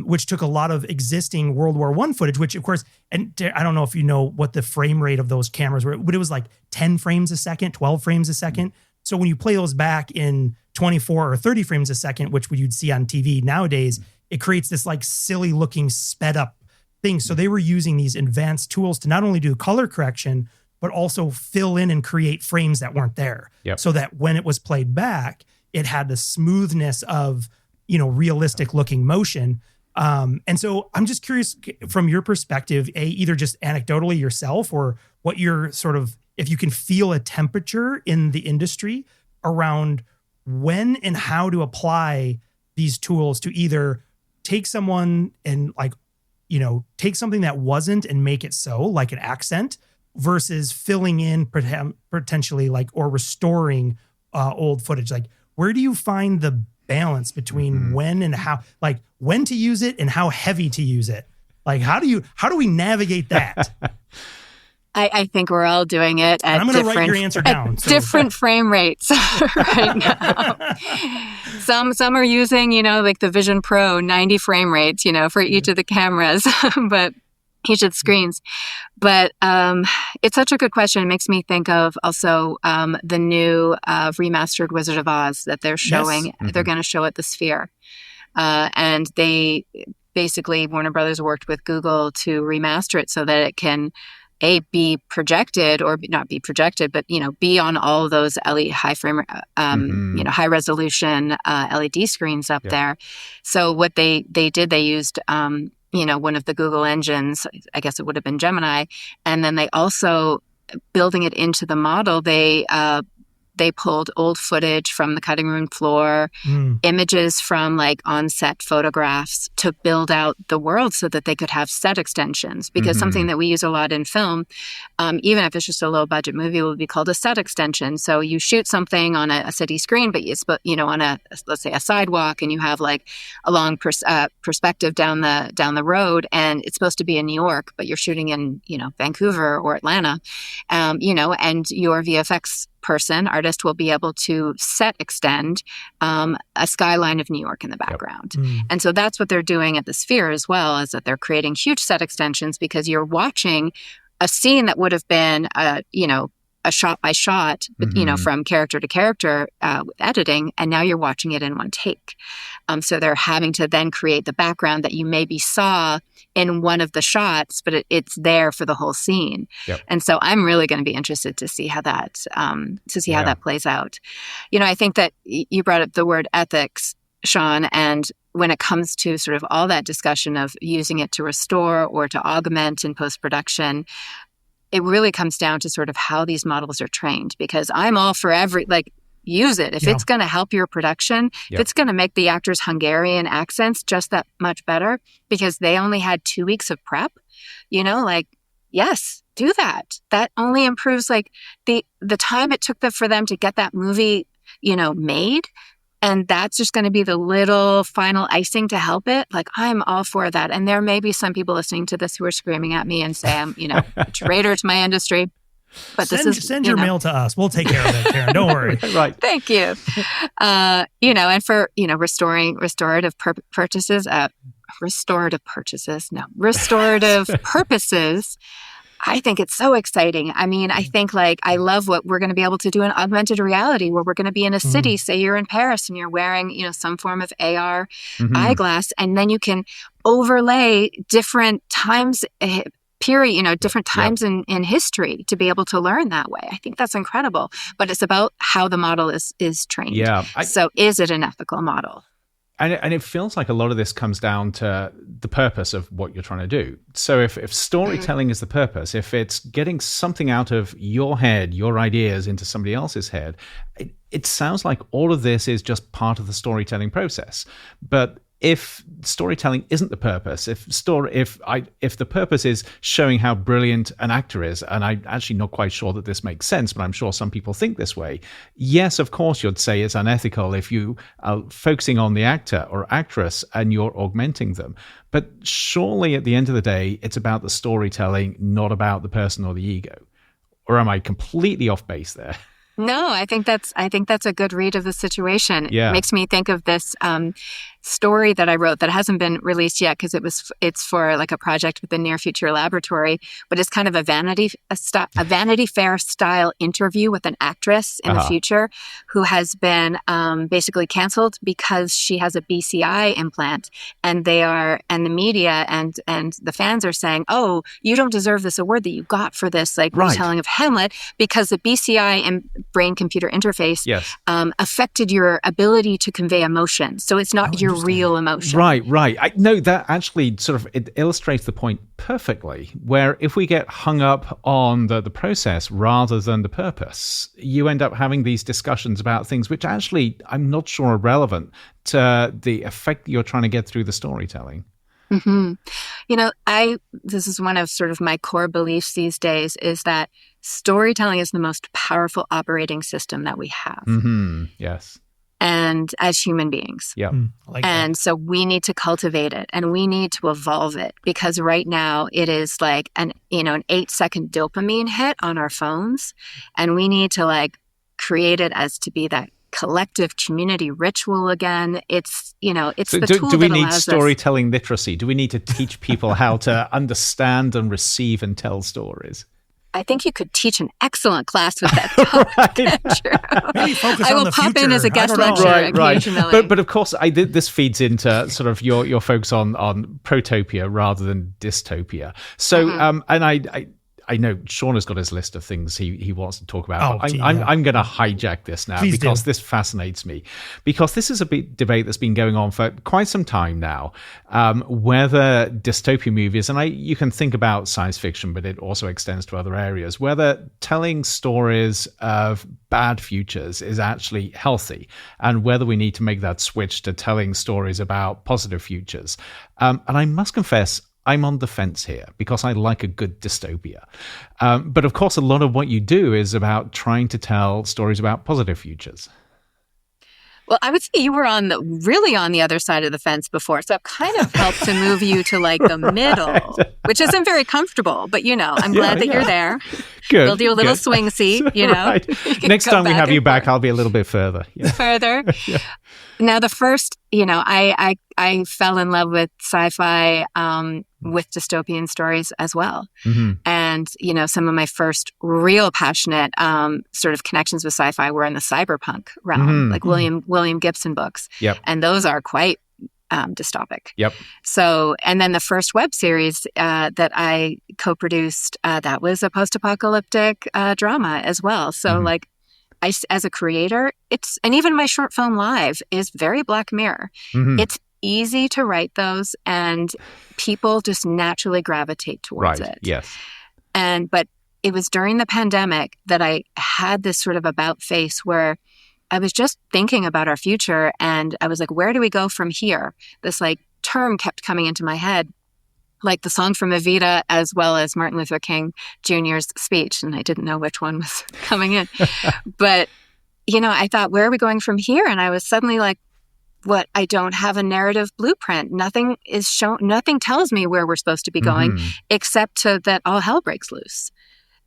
which took a lot of existing World War I footage, which of course, and I don't know if you know what the frame rate of those cameras were, but it was like 10 frames a second, 12 frames a second. So when you play those back in 24 or 30 frames a second, which you'd see on TV nowadays, it creates this like silly looking sped up thing. So they were using these advanced tools to not only do color correction, but also fill in and create frames that weren't there. Yep. So that when it was played back, it had the smoothness of, realistic looking motion. And so I'm just curious from your perspective, either just anecdotally yourself, or what you're sort of, if you can feel a temperature in the industry around when and how to apply these tools to either take someone and take something that wasn't and make it so, like an accent, versus filling in potentially or restoring old footage. Like, where do you find the balance between when and how, when to use it and how heavy to use it? Like, how do we navigate that? I think we're all doing it at I'm going to write your answer down. Different frame rates right now. Some are using, like the Vision Pro 90 frame rates, for each of the cameras, but each of the screens. But it's such a good question. It makes me think of also the new remastered Wizard of Oz that they're showing. Yes. Mm-hmm. They're going to show at the Sphere. And they basically, Warner Brothers worked with Google to remaster it so that it can be projected or not be projected, but, be on all of those LED high frame, high resolution LED screens up there. So what they did, they used, one of the Google engines, I guess it would have been Gemini. And then they also, building it into the model, they pulled old footage from the cutting room floor, images from like on-set photographs to build out the world so that they could have set extensions. Because something that we use a lot in film, even if it's just a low-budget movie, would be called a set extension. So you shoot something on a city screen, but on let's say a sidewalk, and you have like a long perspective down the road, and it's supposed to be in New York, but you're shooting in Vancouver or Atlanta, and your VFX artist will be able to set extend a skyline of New York in the background. And so that's what they're doing at the Sphere as well, is that they're creating huge set extensions because you're watching a scene that would have been, a shot by shot, from character to character with editing, and now you're watching it in one take. So they're having to then create the background that you maybe saw in one of the shots, but it's there for the whole scene. And so I'm really going to be interested to see how that how that plays out. I think that you brought up the word ethics, Sean, and when it comes to sort of all that discussion of using it to restore or to augment in post-production, it really comes down to sort of how these models are trained, because I'm all for use it. If it's going to help your production, if it's going to make the actors' Hungarian accents just that much better because they only had 2 weeks of prep, yes, do that. That only improves the time it took for them to get that movie, made. And that's just going to be the little final icing to help it. I'm all for that. And there may be some people listening to this who are screaming at me and say I'm, a traitor to my industry. But send your mail to us. We'll take care of it, Taryn. Don't worry. Right. Thank you. And for, restorative purposes, I think it's so exciting. I mean, I think I love what we're going to be able to do in augmented reality, where we're going to be in a city, say you're in Paris and you're wearing, some form of AR eyeglass, and then you can overlay different times different times in history to be able to learn that way. I think that's incredible. But it's about how the model is trained. Yeah. So is it an ethical model? And it feels like a lot of this comes down to the purpose of what you're trying to do. So if storytelling is the purpose, if it's getting something out of your head, your ideas into somebody else's head, it sounds like all of this is just part of the storytelling process. But if storytelling isn't the purpose, if the purpose is showing how brilliant an actor is, and I'm actually not quite sure that this makes sense, but I'm sure some people think this way. Yes, of course, you'd say it's unethical if you are focusing on the actor or actress and you're augmenting them. But surely at the end of the day, it's about the storytelling, not about the person or the ego. Or am I completely off base there? No, I think that's a good read of the situation. Yeah. It makes me think of this story that I wrote that hasn't been released yet because it's for a project with the Near Future Laboratory, but it's kind of a Vanity Fair style interview with an actress in the future who has been basically canceled because she has a BCI implant, and the media and the fans are saying, "Oh, you don't deserve this award that you got for this retelling of Hamlet because the BCI and brain-computer interface affected your ability to convey emotion. So it's not your real emotion." Right. I know that actually it illustrates the point perfectly, where if we get hung up on the process rather than the purpose, you end up having these discussions about things which actually I'm not sure are relevant to the effect you're trying to get through the storytelling. This is one of sort of my core beliefs these days, is that storytelling is the most powerful operating system that we have. Yes. and as human beings. Yeah. And so we need to cultivate it and we need to evolve it, because right now it is like an 8-second dopamine hit on our phones, and we need to like create it as to be that collective community ritual again. It's So the tool do we that need allows storytelling literacy? Do we need to teach people how to understand and receive and tell stories? I think you could teach an excellent class with that topic. Maybe focus I on will the pop future. in as a guest lecturer occasionally. But of course, this feeds into sort of your focus on protopia rather than dystopia. So, and I know Sean has got his list of things he wants to talk about. But I'm going to hijack this now because this fascinates me. Because this is a big debate that's been going on for quite some time now, whether dystopian movies, and you can think about science fiction, but it also extends to other areas, whether telling stories of bad futures is actually healthy, and whether we need to make that switch to telling stories about positive futures. And I must confess, I'm on the fence here because I like a good dystopia. But of course, a lot of what you do is about trying to tell stories about positive futures. Well, I would say you were really on the other side of the fence before. So I've kind of helped to move you to like the middle, which isn't very comfortable. But, I'm glad that you're there. Good. We'll do a little swing seat, Right. Next time we have you back, I'll be a little bit further. Yeah. Further. Yeah. Now, the first, I fell in love with sci-fi, with dystopian stories as well. Mm-hmm. And, some of my first real passionate sort of connections with sci-fi were in the cyberpunk realm, like William Gibson books. Yep. And those are quite dystopic. Yep. So, and then the first web series that I co-produced, that was a post-apocalyptic drama as well. So like, as a creator, and even my short film Live is very Black Mirror. Mm-hmm. It's easy to write those, and people just naturally gravitate towards it. Yes. But it was during the pandemic that I had this sort of about face where I was just thinking about our future, and I was like, where do we go from here? This like term kept coming into my head, like the song from Evita, as well as Martin Luther King Jr.'s speech. And I didn't know which one was coming in. But, I thought, where are we going from here? And I was suddenly like, what? I don't have a narrative blueprint. Nothing is shown. Nothing tells me where we're supposed to be going, except that all hell breaks loose.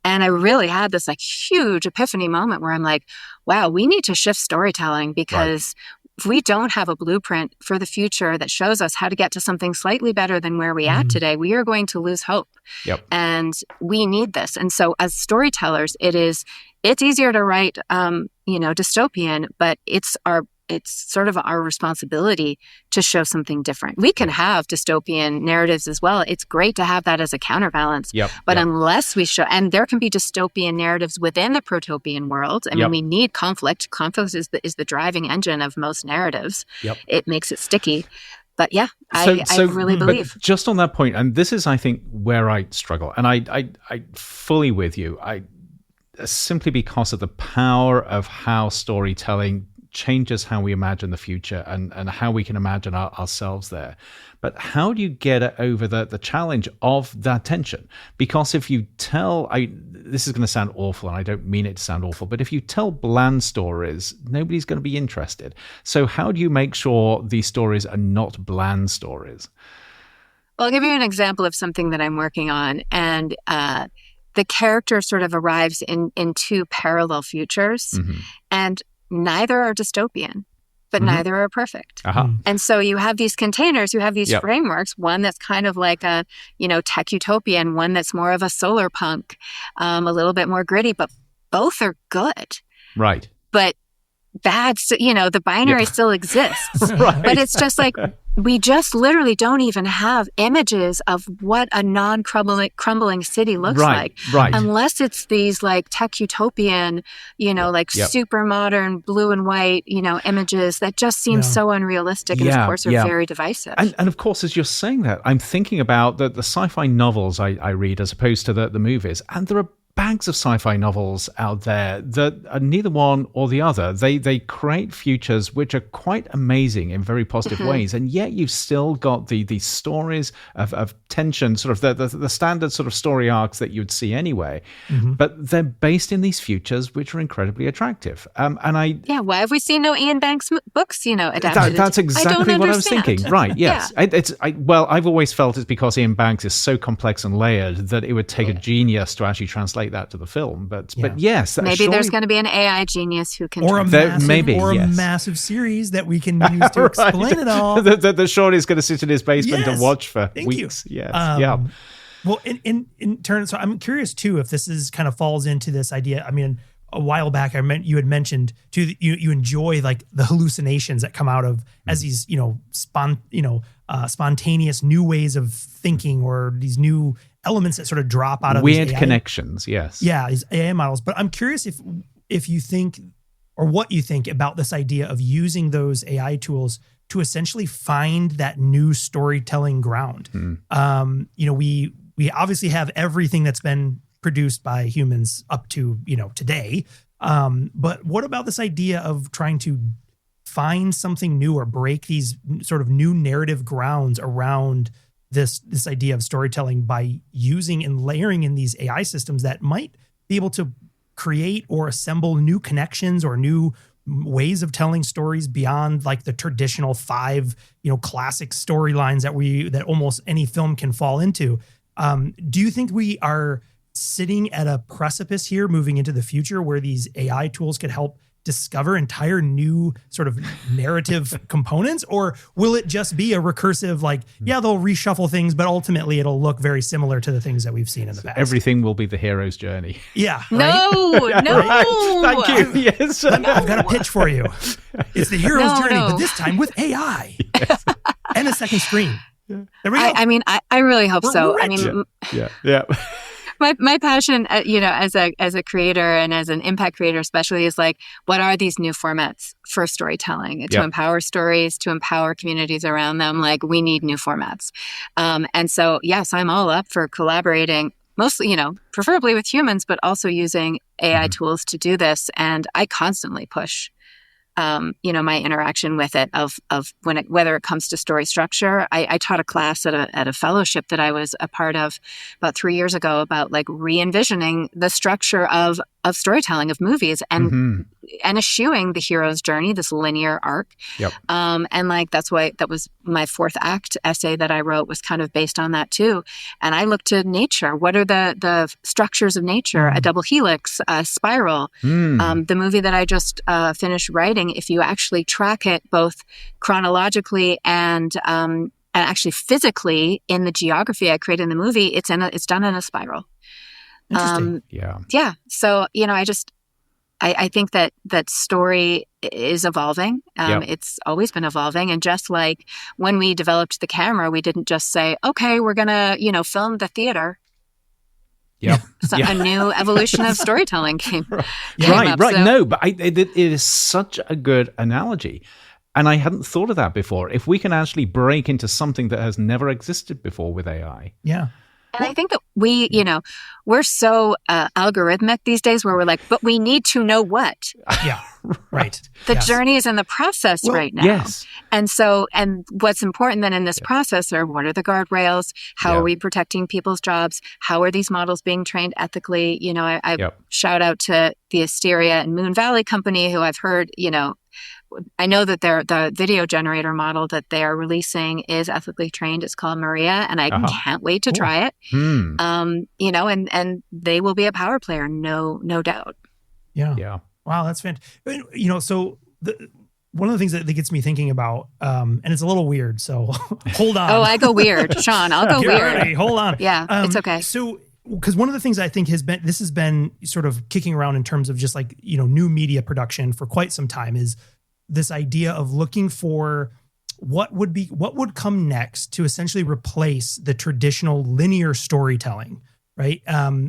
And I really had this like huge epiphany moment where I'm like, wow, we need to shift storytelling, because if we don't have a blueprint for the future that shows us how to get to something slightly better than where we at today, we are going to lose hope. Yep. And we need this. And so as storytellers, it's easier to write, dystopian, but it's sort of our responsibility to show something different. We can have dystopian narratives as well. It's great to have that as a counterbalance. Yep. But unless we show, and there can be dystopian narratives within the protopian world. I mean, we need conflict. Conflict is the driving engine of most narratives. Yep. It makes it sticky. But yeah, I really believe. But just on that point, and this is, I think, where I struggle, and I fully with you. Simply because of the power of how storytelling changes how we imagine the future and how we can imagine ourselves there. But how do you get over the challenge of that tension? Because if you tell, this is going to sound awful, and I don't mean it to sound awful, but if you tell bland stories, nobody's going to be interested. So how do you make sure these stories are not bland stories? Well, I'll give you an example of something that I'm working on. And the character sort of arrives in two parallel futures, and neither are dystopian, but neither are perfect. And so you have these containers, you have these frameworks, one that's kind of like a, tech utopian, one that's more of a solar punk, a little bit more gritty, but both are good. Right. But bad, the binary still exists. Right. But it's just like, we just literally don't even have images of what a non-crumbling city looks like. Right. Unless it's these like tech utopian, super modern blue and white, images that just seem so unrealistic and of course are very divisive. And of course, as you're saying that, I'm thinking about the sci-fi novels I read as opposed to the movies. And there are bags of sci-fi novels out there that are neither one or the other. They create futures which are quite amazing in very positive ways, and yet you've still got these stories of tension, sort of the standard sort of story arcs that you'd see anyway. But they're based in these futures which are incredibly attractive. Why have we seen no Ian Banks books, adapted? That's exactly what I was thinking. Right? Yes. I've always felt it's because Ian Banks is so complex and layered that it would take a genius to actually translate that to the film. But yes, maybe there's going to be an AI genius who can, or a massive series that we can use to explain it all. The Sean is going to sit in his basement and watch for weeks. Yes. Well, in turn, so I'm curious too if this is kind of falls into this idea. I mean, a while back, you had mentioned too that you enjoy like the hallucinations that come out of as these spontaneous new ways of thinking, or these new elements that sort of drop out of weird connections. Yes, these AI models. But I'm curious if you think, or what you think about this idea of using those AI tools to essentially find that new storytelling ground. We obviously have everything that's been produced by humans up to today, but what about this idea of trying to find something new or break these sort of new narrative grounds around this idea of storytelling by using and layering in these AI systems that might be able to create or assemble new connections or new ways of telling stories beyond like the traditional 5 classic storylines that almost any film can fall into? Do you think we are sitting at a precipice here moving into the future where these AI tools could help discover entire new sort of narrative components? Or will it just be a recursive, they'll reshuffle things, but ultimately it'll look very similar to the things that we've seen in the past? Everything will be the hero's journey. Yeah. No. Thank you. Yes. I've got a pitch for you. It's the hero's journey, but this time with AI and a second screen. There we go. I mean, I really hope so. Rich. I mean, yeah. My passion, as a creator and as an impact creator especially, is like, what are these new formats for storytelling to empower stories, to empower communities around them? Like, we need new formats. And so, yes, I'm all up for collaborating, mostly, preferably with humans, but also using AI tools to do this. And I constantly push my interaction with it whether it comes to story structure. I taught a class at a fellowship that I was a part of about 3 years ago about like re-envisioning the structure of storytelling of movies and eschewing the hero's journey, this linear arc. And like that was my 4th act essay that I wrote, was kind of based on that too. And I looked to nature. What are the structures of nature? A double helix, a spiral. The movie that I just finished writing, if you actually track it both chronologically and actually physically in the geography I created in the movie, it's done in a spiral. Interesting. Yeah. So, I think that story is evolving. It's always been evolving. And just like when we developed the camera, we didn't just say, okay, we're going to, film the theater. So a new evolution of storytelling came up. So. No, but it is such a good analogy. And I hadn't thought of that before. If we can actually break into something that has never existed before with AI. Yeah. And I think that we're so algorithmic these days where we're like, but we need to know what. Yeah, right. The journey is in the process right now. Yes. And what's important then in this process are, what are the guardrails? How are we protecting people's jobs? How are these models being trained ethically? I shout out to the Asteria and Moon Valley Company, who I've heard, I know that the video generator model that they are releasing is ethically trained. It's called Maria, and I can't wait to try it. And they will be a power player, no doubt. Yeah. Wow, that's fantastic. So one of the things that gets me thinking about, and it's a little weird, so hold on. Oh, I go weird, Sean. I'll go weird. Ready. Hold on. Yeah, it's okay. So, because one of the things I think has been sort of kicking around in terms of just like new media production for quite some time is this idea of looking for what would come next to essentially replace the traditional linear storytelling, right?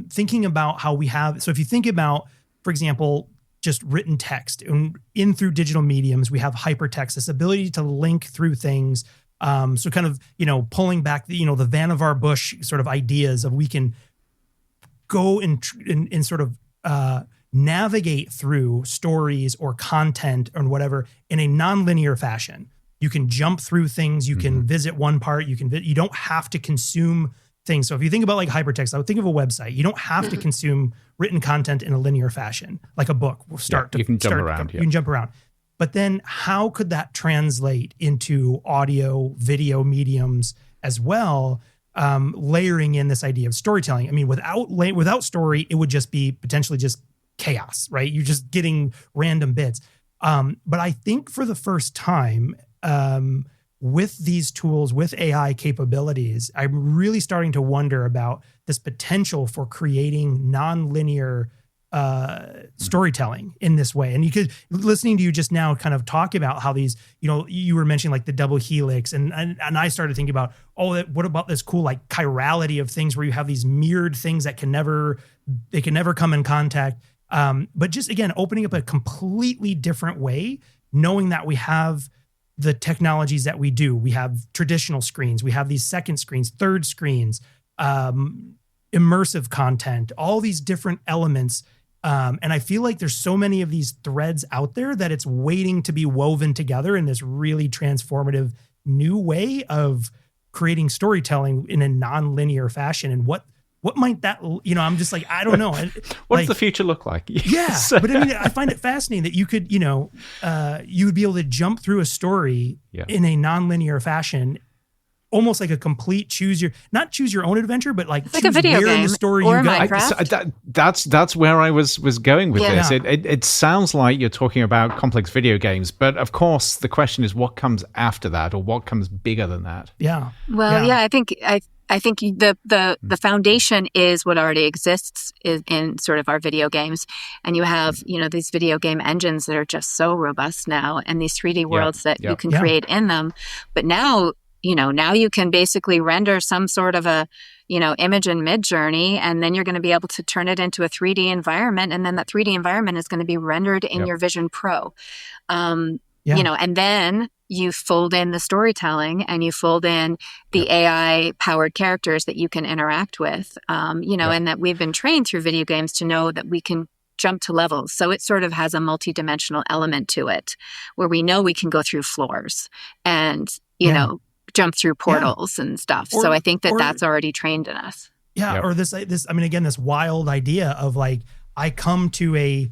Thinking about how we have, so if you think about, for example, just written text in through digital mediums, we have hypertext, this ability to link through things. So kind of, pulling back the Vannevar Bush sort of ideas of we can go and sort of navigate through stories or content or whatever in a nonlinear fashion. You can jump through things. You can visit one part. You don't have to consume things. So if you think about like hypertext, I would think of a website. You don't have to consume written content in a linear fashion, like a book. You can jump around. You can jump around. But then how could that translate into audio, video mediums as well, layering in this idea of storytelling? I mean, without story, it would just be potentially just chaos, right? You're just getting random bits. But I think for the first time, with these tools, with AI capabilities, I'm really starting to wonder about this potential for creating nonlinear storytelling in this way. And you could, listening to you just now kind of talk about how these, you were mentioning like the double helix, and I started thinking about, what about this cool like chirality of things where you have these mirrored things that can never come in contact. But just again, opening up a completely different way, knowing that we have the technologies that we do. We have traditional screens, we have these second screens, third screens, immersive content, all these different elements. And I feel like there's so many of these threads out there that it's waiting to be woven together in this really transformative new way of creating storytelling in a nonlinear fashion. And what might that, I'm just like, I don't know. What does the future look like? Yeah. But I mean, I find it fascinating that you could, you would be able to jump through a story in a nonlinear fashion, almost like a complete choose your own adventure, but like a video game in the story or you go. Minecraft. That's where I was going with this. It sounds like you're talking about complex video games, but of course the question is what comes after that, or what comes bigger than that? Yeah. Well, I think the foundation is what already exists in sort of our video games. And you have, these video game engines that are just so robust now, and these 3D worlds that you can create in them. But now, now you can basically render some sort of a, image in Midjourney, and then you're going to be able to turn it into a 3D environment. And then that 3D environment is going to be rendered in your Vision Pro. And then you fold in the storytelling, and you fold in the AI powered characters that you can interact with, and that we've been trained through video games to know that we can jump to levels. So it sort of has a multidimensional element to it, where we know we can go through floors and, jump through portals and stuff. So I think that's already trained in us. Yeah. Yep. Or this, I mean, again, this wild idea of like, I come to a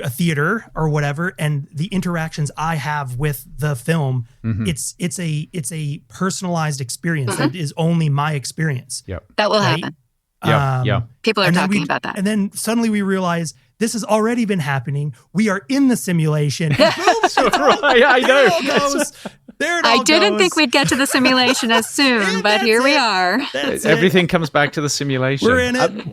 theater or whatever, and the interactions I have with the film, it's a personalized experience that is only my experience. Yep. That will happen. People are talking about that. And then suddenly we realize this has already been happening. We are in the simulation. I know. I didn't think we'd get to the simulation as soon, but here we are. Everything comes back to the simulation. We're in it.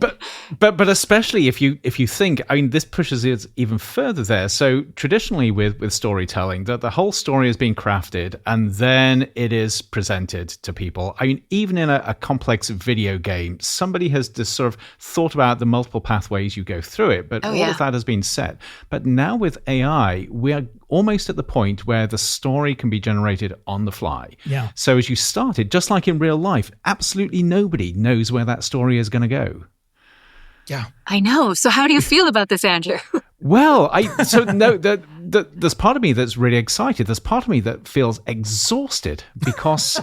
But especially if you think, I mean, this pushes it even further there. So traditionally with storytelling, that the whole story is being crafted and then it is presented to people. I mean, even in a complex video game, somebody has just sort of thought about the multiple pathways you go through it, but all of that has been set. But now with AI, we are almost at the point where the story can be generated on the fly. Yeah. So as you started, just like in real life, absolutely nobody knows where that story is going to go. Yeah. I know. So how do you feel about this, Andrew? Well, there's part of me that's really excited. There's part of me that feels exhausted because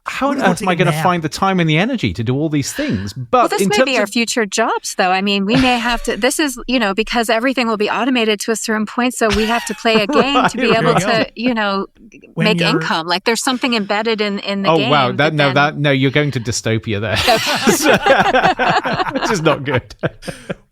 how on earth am I going to find the time and the energy to do all these things? But this may be our future jobs, though. I mean, we may have to. This is, because everything will be automated to a certain point, so we have to play a game to be able to, make income. Like there's something embedded in the game. Oh wow! No, you're going to dystopia there, which is not good.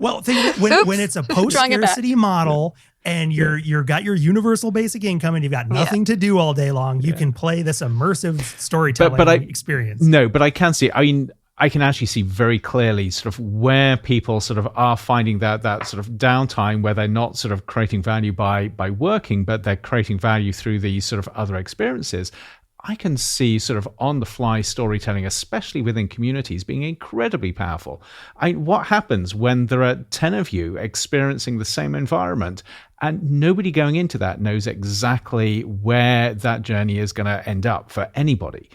Well, when it's a post-scarcity model. And you're got your universal basic income, and you've got nothing to do all day long. You can play this immersive storytelling experience. No, but I can see. I mean, I can actually see very clearly sort of where people sort of are finding that sort of downtime where they're not sort of creating value by working, but they're creating value through these sort of other experiences. I can see sort of on-the-fly storytelling, especially within communities, being incredibly powerful. What happens when there are 10 of you experiencing the same environment and nobody going into that knows exactly where that journey is going to end up for anybody?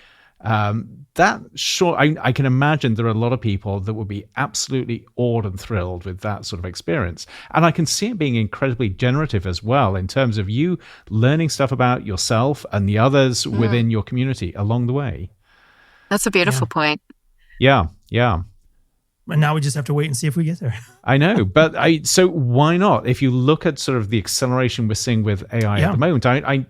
I can imagine there are a lot of people that would be absolutely awed and thrilled with that sort of experience. And I can see it being incredibly generative as well, in terms of you learning stuff about yourself and the others within your community along the way. That's a beautiful point. Yeah. And now we just have to wait and see if we get there. I know, but so why not? If you look at sort of the acceleration we're seeing with AI at the moment, you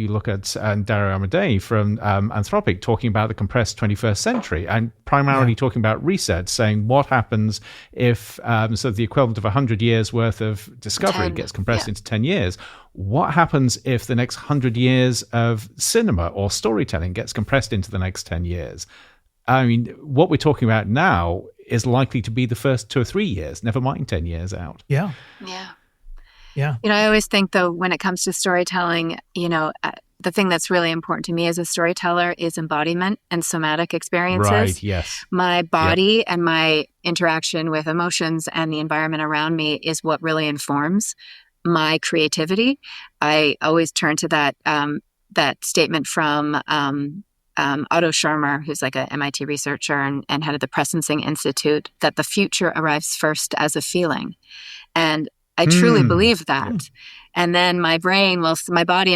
look at Dario Amodei from Anthropic talking about the compressed 21st century, and primarily talking about reset, saying what happens if so the equivalent of 100 years worth of discovery gets compressed into 10 years. What happens if the next 100 years of cinema or storytelling gets compressed into the next 10 years? I mean, what we're talking about now is likely to be the first 2 or 3 years, never mind 10 years out. Yeah. I always think, though, when it comes to storytelling, the thing that's really important to me as a storyteller is embodiment and somatic experiences. Right, yes. My body and my interaction with emotions and the environment around me is what really informs my creativity. I always turn to that statement from Otto Scharmer, who's like a MIT researcher and head of the Presencing Institute, that the future arrives first as a feeling. And I truly believe that. And then my body and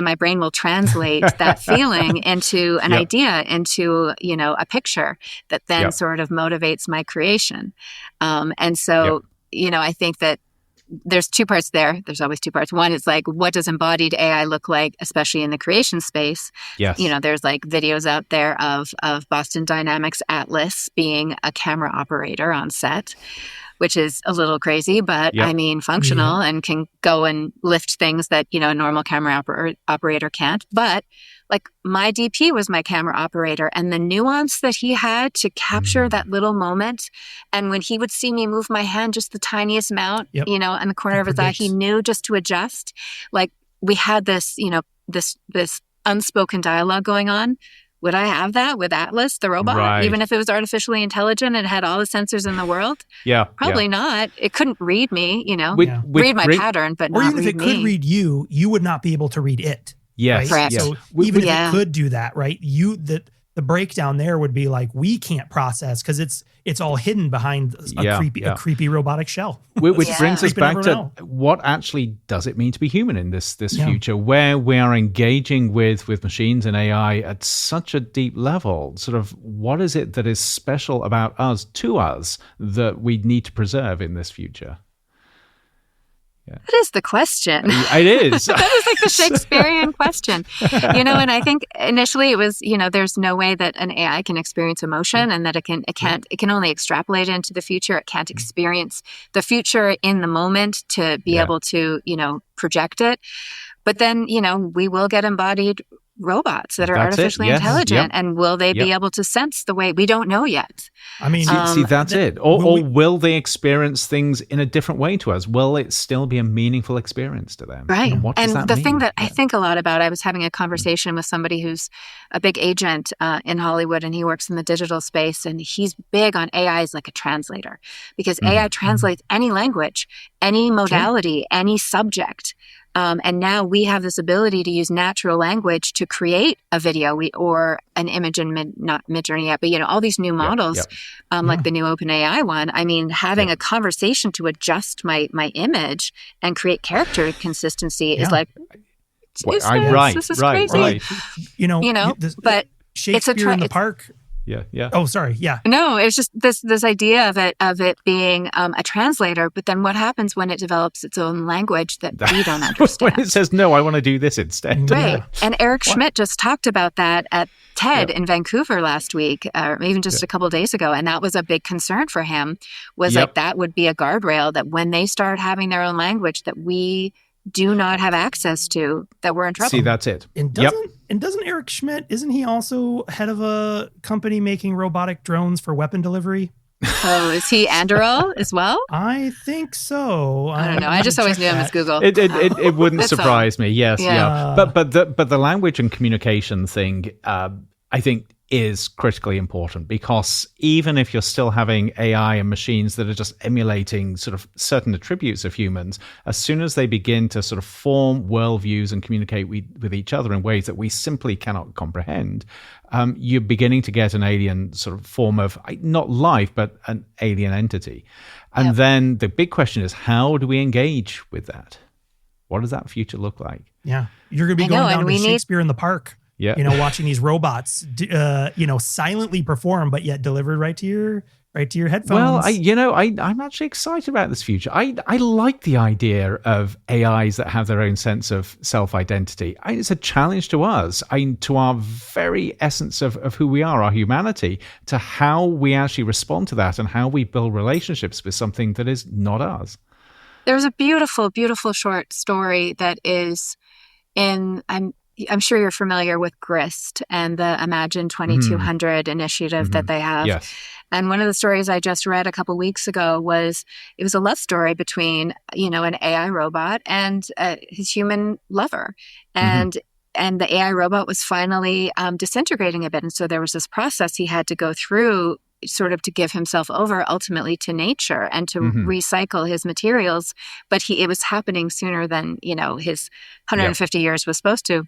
my brain will translate that feeling into an idea, into, a picture that then sort of motivates my creation. And so, I think that there's two parts there. There's always two parts. One is like, what does embodied AI look like, especially in the creation space? Yes. There's like videos out there of Boston Dynamics Atlas being a camera operator on set, which is a little crazy, but functional and can go and lift things that, a normal camera operator can't. But like my DP was my camera operator, and the nuance that he had to capture that little moment. And when he would see me move my hand just the tiniest amount, in the corner of his eye, he knew just to adjust. Like we had this, this unspoken dialogue going on. Would I have that with Atlas, the robot? Right. Even if it was artificially intelligent and had all the sensors in the world? Yeah. Probably not. It couldn't read me, read my pattern, but not read me. Or even if it could read you, you would not be able to read it. Yes. Right? Correct. So even if it could do that, right? The breakdown there would be like, we can't process because it's all hidden behind a creepy robotic shell. Which brings us back to what actually does it mean to be human in this future, where we are engaging with machines and AI at such a deep level. Sort of what is it that is special about us to us that we need to preserve in this future? Yeah. That is the question. It is. That is like the Shakespearean question, and I think initially it was, there's no way that an AI can experience emotion, and that it can only extrapolate into the future. It can't experience the future in the moment to be able to, project it. But then, we will get embodied robots that are artificially intelligent, and will they be able to sense the way? We don't know yet. I mean, see that's it. Or will they experience things in a different way to us? Will it still be a meaningful experience to them? Right. And what does that mean? Thing that I think a lot about, I was having a conversation with somebody who's a big agent in Hollywood, and he works in the digital space, and he's big on AI as like a translator, because AI translates any language, any modality, any subject. And now we have this ability to use natural language to create a video or an image in not Midjourney yet, but all these new models, like the new OpenAI one. I mean, having a conversation to adjust my image and create character consistency is like, this is crazy. Right. But Shakespeare in the Park. Yeah. Oh, sorry. Yeah. No, it's just this idea of it being a translator. But then what happens when it develops its own language that we don't understand? When it says, no, I want to do this instead. Right. Yeah. And Eric Schmidt just talked about that at TED in Vancouver last week, or even just a couple of days ago. And that was a big concern for him, was like that would be a guardrail, that when they start having their own language that we do not have access to, that we're in trouble. See, that's it. And doesn't Eric Schmidt, isn't he also head of a company making robotic drones for weapon delivery? Oh, is he Anduril as well? I think so. I don't know. I just always knew him as Google. It wouldn't surprise me. Yes, But the language and communication thing, I think, is critically important, because even if you're still having AI and machines that are just emulating sort of certain attributes of humans, as soon as they begin to sort of form worldviews and communicate with each other in ways that we simply cannot comprehend, you're beginning to get an alien sort of form of, not life, but an alien entity. And then the big question is, how do we engage with that? What does that future look like? Yeah. You're going to be going down to Shakespeare in the Park. Yeah. Watching these robots, silently perform, but yet delivered right to your headphones. Well, I'm actually excited about this future. I like the idea of AIs that have their own sense of self-identity. It's a challenge to us, to our very essence of who we are, our humanity, to how we actually respond to that and how we build relationships with something that is not us. There's a beautiful, beautiful short story that is I'm sure you're familiar with GRIST and the Imagine 2200 initiative that they have. Yes. And one of the stories I just read a couple weeks ago was a love story between, an AI robot and his human lover. And the AI robot was finally disintegrating a bit. And so there was this process he had to go through sort of to give himself over ultimately to nature and to recycle his materials. But it was happening sooner than, his 150 years was supposed to.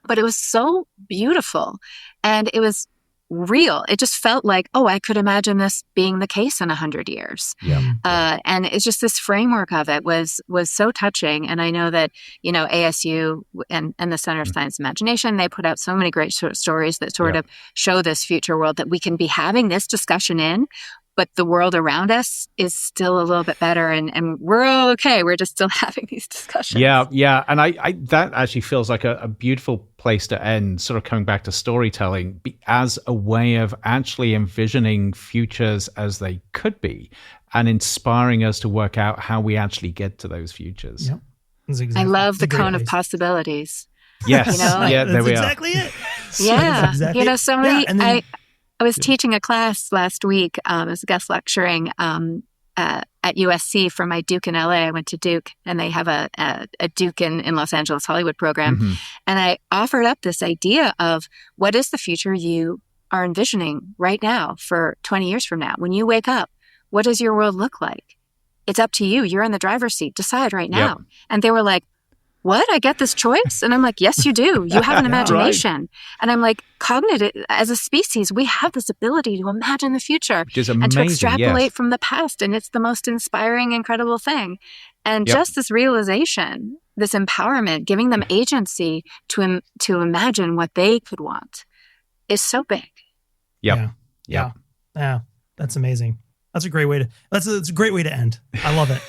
But it was so beautiful and it was real. It just felt like, I could imagine this being the case in 100 years. And it's just this framework of it was so touching. And I know that, ASU and the Center of Science Imagination, they put out so many great stories that sort of show this future world that we can be having this discussion in, but the world around us is still a little bit better, and we're all okay. We're just still having these discussions. Yeah. And I that actually feels like a beautiful place to end, sort of coming back to storytelling as a way of actually envisioning futures as they could be and inspiring us to work out how we actually get to those futures. Yep. Exactly, I love the cone of possibilities. Yes. Yeah, there we exactly are. It. Yeah. Exactly somebody, then, I was teaching a class last week. I was guest lecturing at USC for my Duke in LA. I went to Duke, and they have a Duke in Los Angeles Hollywood program. And I offered up this idea of what is the future you are envisioning right now for 20 years from now? When you wake up, what does your world look like? It's up to you. You're in the driver's seat. Decide right now. And they were like, what? I get this choice? And I'm like, yes, you do. You have an imagination. Right. And I'm like, cognitive, as a species, we have this ability to imagine the future and to extrapolate from the past. And it's the most inspiring, incredible thing. And just this realization, this empowerment, giving them agency to imagine what they could want is so big. Yeah. That's amazing. That's a great way to. That's a great way to end. I love it.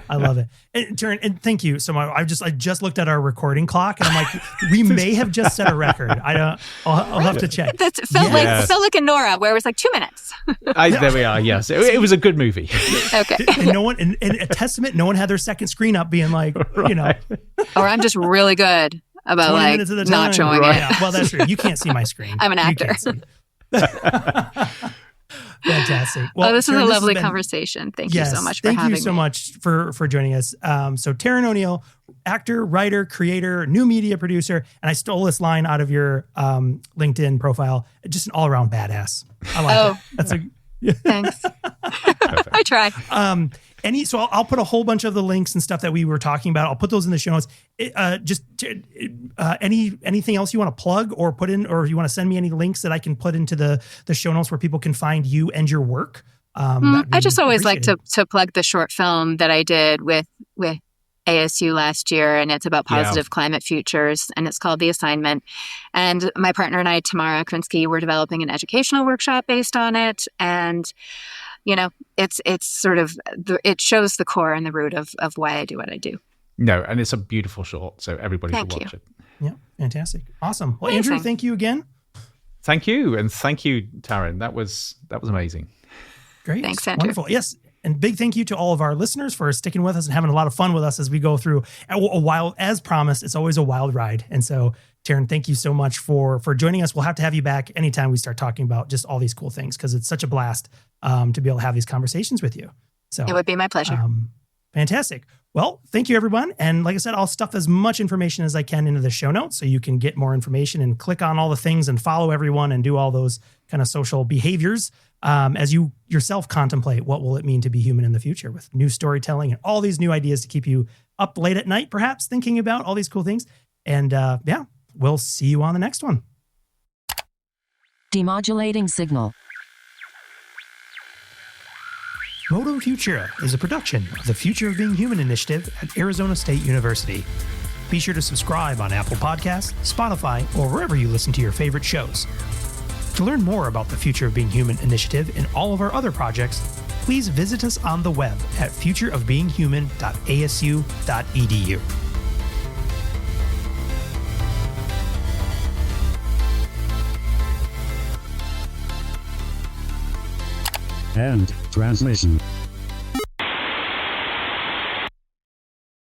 I love it. And Taryn, and thank you so much. I just looked at our recording clock, and I'm like, we may have just set a record. I don't. I'll have to check. That felt like a Nora, where it was like 2 minutes. There we are. Yes, it was a good movie. Okay. And no one, and a testament. No one had their second screen up, being like, Or I'm just really good about like not showing it. Yeah. Well, that's true. You can't see my screen. I'm an actor. Fantastic. Well, this is a lovely conversation. Thank you so much for having me. Thank you so much for joining us. So Taryn O'Neill, actor, writer, creator, new media producer, and I stole this line out of your LinkedIn profile. Just an all-around badass. I like it. That's thanks. I try. So I'll put a whole bunch of the links and stuff that we were talking about. I'll put those in the show notes. Anything else you want to plug or put in, or you want to send me any links that I can put into the show notes where people can find you and your work? I just always like to plug the short film that I did with ASU last year, and it's about positive climate futures, and it's called The Assignment. And my partner and I, Tamara Krinsky, we're developing an educational workshop based on it. And it's sort of, it shows the core and the root of why I do what I do. No, and it's a beautiful short, so everybody should watch it. Yeah, fantastic. Awesome. Well, Andrew, thank you again. Thank you, and thank you, Taryn. That was amazing. Great. Thanks, Andrew. Wonderful. Yes. And big thank you to all of our listeners for sticking with us and having a lot of fun with us as we go through a wild, as promised, it's always a wild ride. And so, Taryn, thank you so much for joining us. We'll have to have you back anytime we start talking about just all these cool things, because it's such a blast to be able to have these conversations with you. So it would be my pleasure. Fantastic. Well, thank you, everyone. And like I said, I'll stuff as much information as I can into the show notes so you can get more information and click on all the things and follow everyone and do all those kind of social behaviors as you yourself contemplate what will it mean to be human in the future with new storytelling and all these new ideas to keep you up late at night, perhaps thinking about all these cool things. And yeah, we'll see you on the next one. Demodulating signal. Modem Futura is a production of the Future of Being Human initiative at Arizona State University. Be sure to subscribe on Apple Podcasts, Spotify, or wherever you listen to your favorite shows. To learn more about the Future of Being Human initiative and all of our other projects, please visit us on the web at futureofbeinghuman.asu.edu. End transmission.